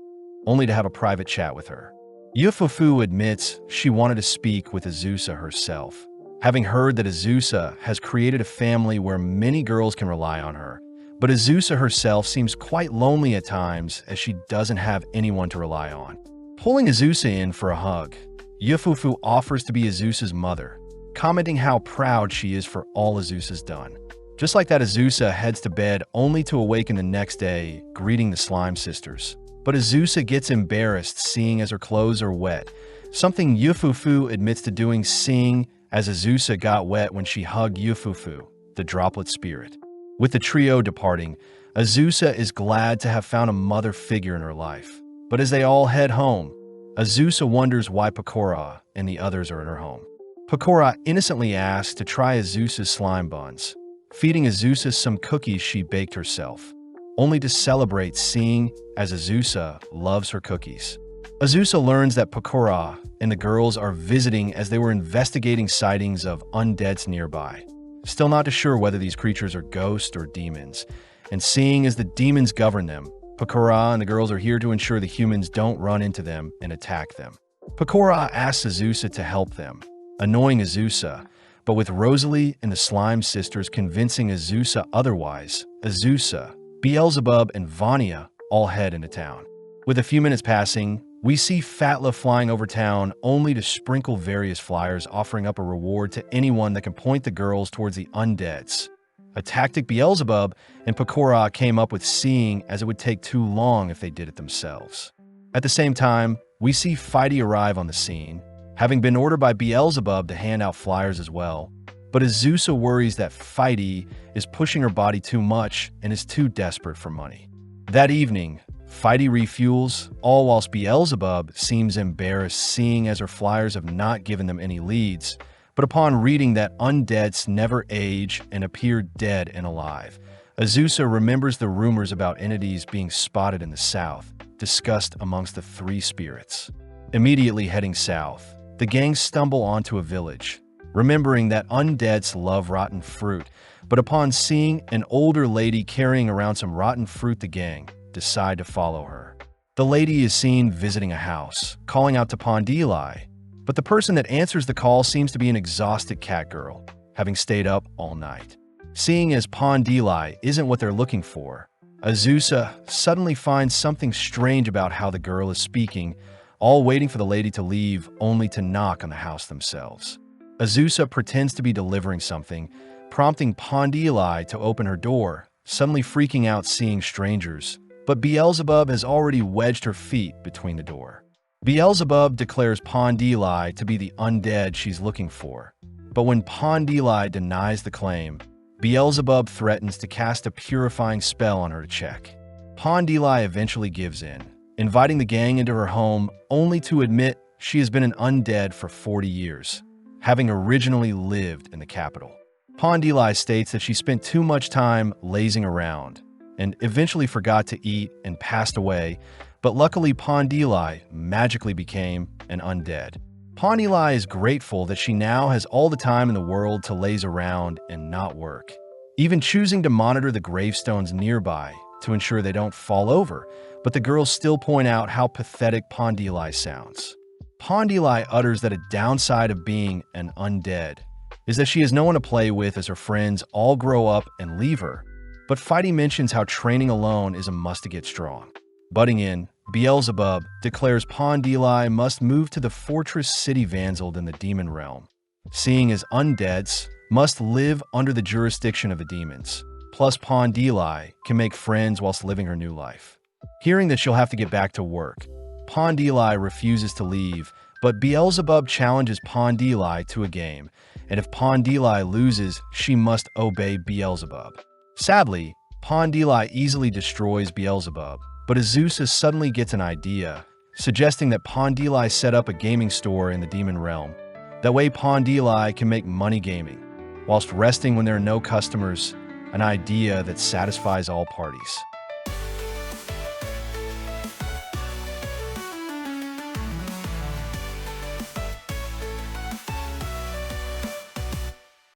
only to have a private chat with her. Yufufu admits she wanted to speak with Azusa herself, having heard that Azusa has created a family where many girls can rely on her, but Azusa herself seems quite lonely at times as she doesn't have anyone to rely on. Pulling Azusa in for a hug, Yufufu offers to be Azusa's mother, commenting how proud she is for all Azusa's done. Just like that, Azusa heads to bed only to awaken the next day, greeting the Slime Sisters. But Azusa gets embarrassed seeing as her clothes are wet, something Yufufu admits to doing, seeing as Azusa got wet when she hugged Yufufu, the Droplet Spirit. With the trio departing, Azusa is glad to have found a mother figure in her life. But as they all head home, Azusa wonders why Pecora and the others are in her home. Pecora innocently asks to try Azusa's slime buns, feeding Azusa some cookies she baked herself, only to celebrate seeing as Azusa loves her cookies. Azusa learns that Pecora and the girls are visiting as they were investigating sightings of undeads nearby, still not too sure whether these creatures are ghosts or demons, and seeing as the demons govern them, Pecora and the girls are here to ensure the humans don't run into them and attack them. Pecora asks Azusa to help them, annoying Azusa, but with Rosalie and the Slime Sisters convincing Azusa otherwise, Azusa, Beelzebub, and Vania all head into town. With a few minutes passing, we see Fatla flying over town only to sprinkle various flyers offering up a reward to anyone that can point the girls towards the undeads, a tactic Beelzebub and Pecora came up with, seeing as it would take too long if they did it themselves. At the same time, we see Fighty arrive on the scene, having been ordered by Beelzebub to hand out flyers as well, but Azusa worries that Fighty is pushing her body too much and is too desperate for money. That evening, Fighty refuels, all whilst Beelzebub seems embarrassed seeing as her flyers have not given them any leads, But upon reading that undeads never age and appear dead and alive, Azusa remembers the rumors about entities being spotted in the south, discussed amongst the three spirits. Immediately heading south, the gang stumble onto a village, remembering that undeads love rotten fruit, but upon seeing an older lady carrying around some rotten fruit, the gang decide to follow her. The lady is seen visiting a house, calling out to Pondeli, but the person that answers the call seems to be an exhausted cat girl, having stayed up all night. Seeing as Pondeli isn't what they're looking for, Azusa suddenly finds something strange about how the girl is speaking, all waiting for the lady to leave only to knock on the house themselves. Azusa pretends to be delivering something, prompting Pondeli to open her door, suddenly freaking out seeing strangers, but Beelzebub has already wedged her feet between the door. Beelzebub declares Pondeli to be the undead she's looking for, but when Pondeli denies the claim, Beelzebub threatens to cast a purifying spell on her to check. Pondeli eventually gives in, inviting the gang into her home only to admit she has been an undead for 40 years, having originally lived in the capital. Pondeli states that she spent too much time lazing around and eventually forgot to eat and passed away, but luckily Pondeli magically became an undead. Pondeli is grateful that she now has all the time in the world to laze around and not work, even choosing to monitor the gravestones nearby to ensure they don't fall over, but the girls still point out how pathetic Pondeli sounds. Pondeli utters that a downside of being an undead is that she has no one to play with as her friends all grow up and leave her, but Fighty mentions how training alone is a must to get strong. Butting in, Beelzebub declares Pondeli must move to the fortress city Vanzeld in the demon realm, seeing as undeads must live under the jurisdiction of the demons, plus Pondeli can make friends whilst living her new life. Hearing that she'll have to get back to work, Pondeli refuses to leave, but Beelzebub challenges Pondeli to a game, and if Pondeli loses, she must obey Beelzebub. Sadly, Pondeli easily destroys Beelzebub, but Azusa suddenly gets an idea, suggesting that Pondeli set up a gaming store in the demon realm. That way Pondeli can make money gaming, whilst resting when there are no customers, an idea that satisfies all parties.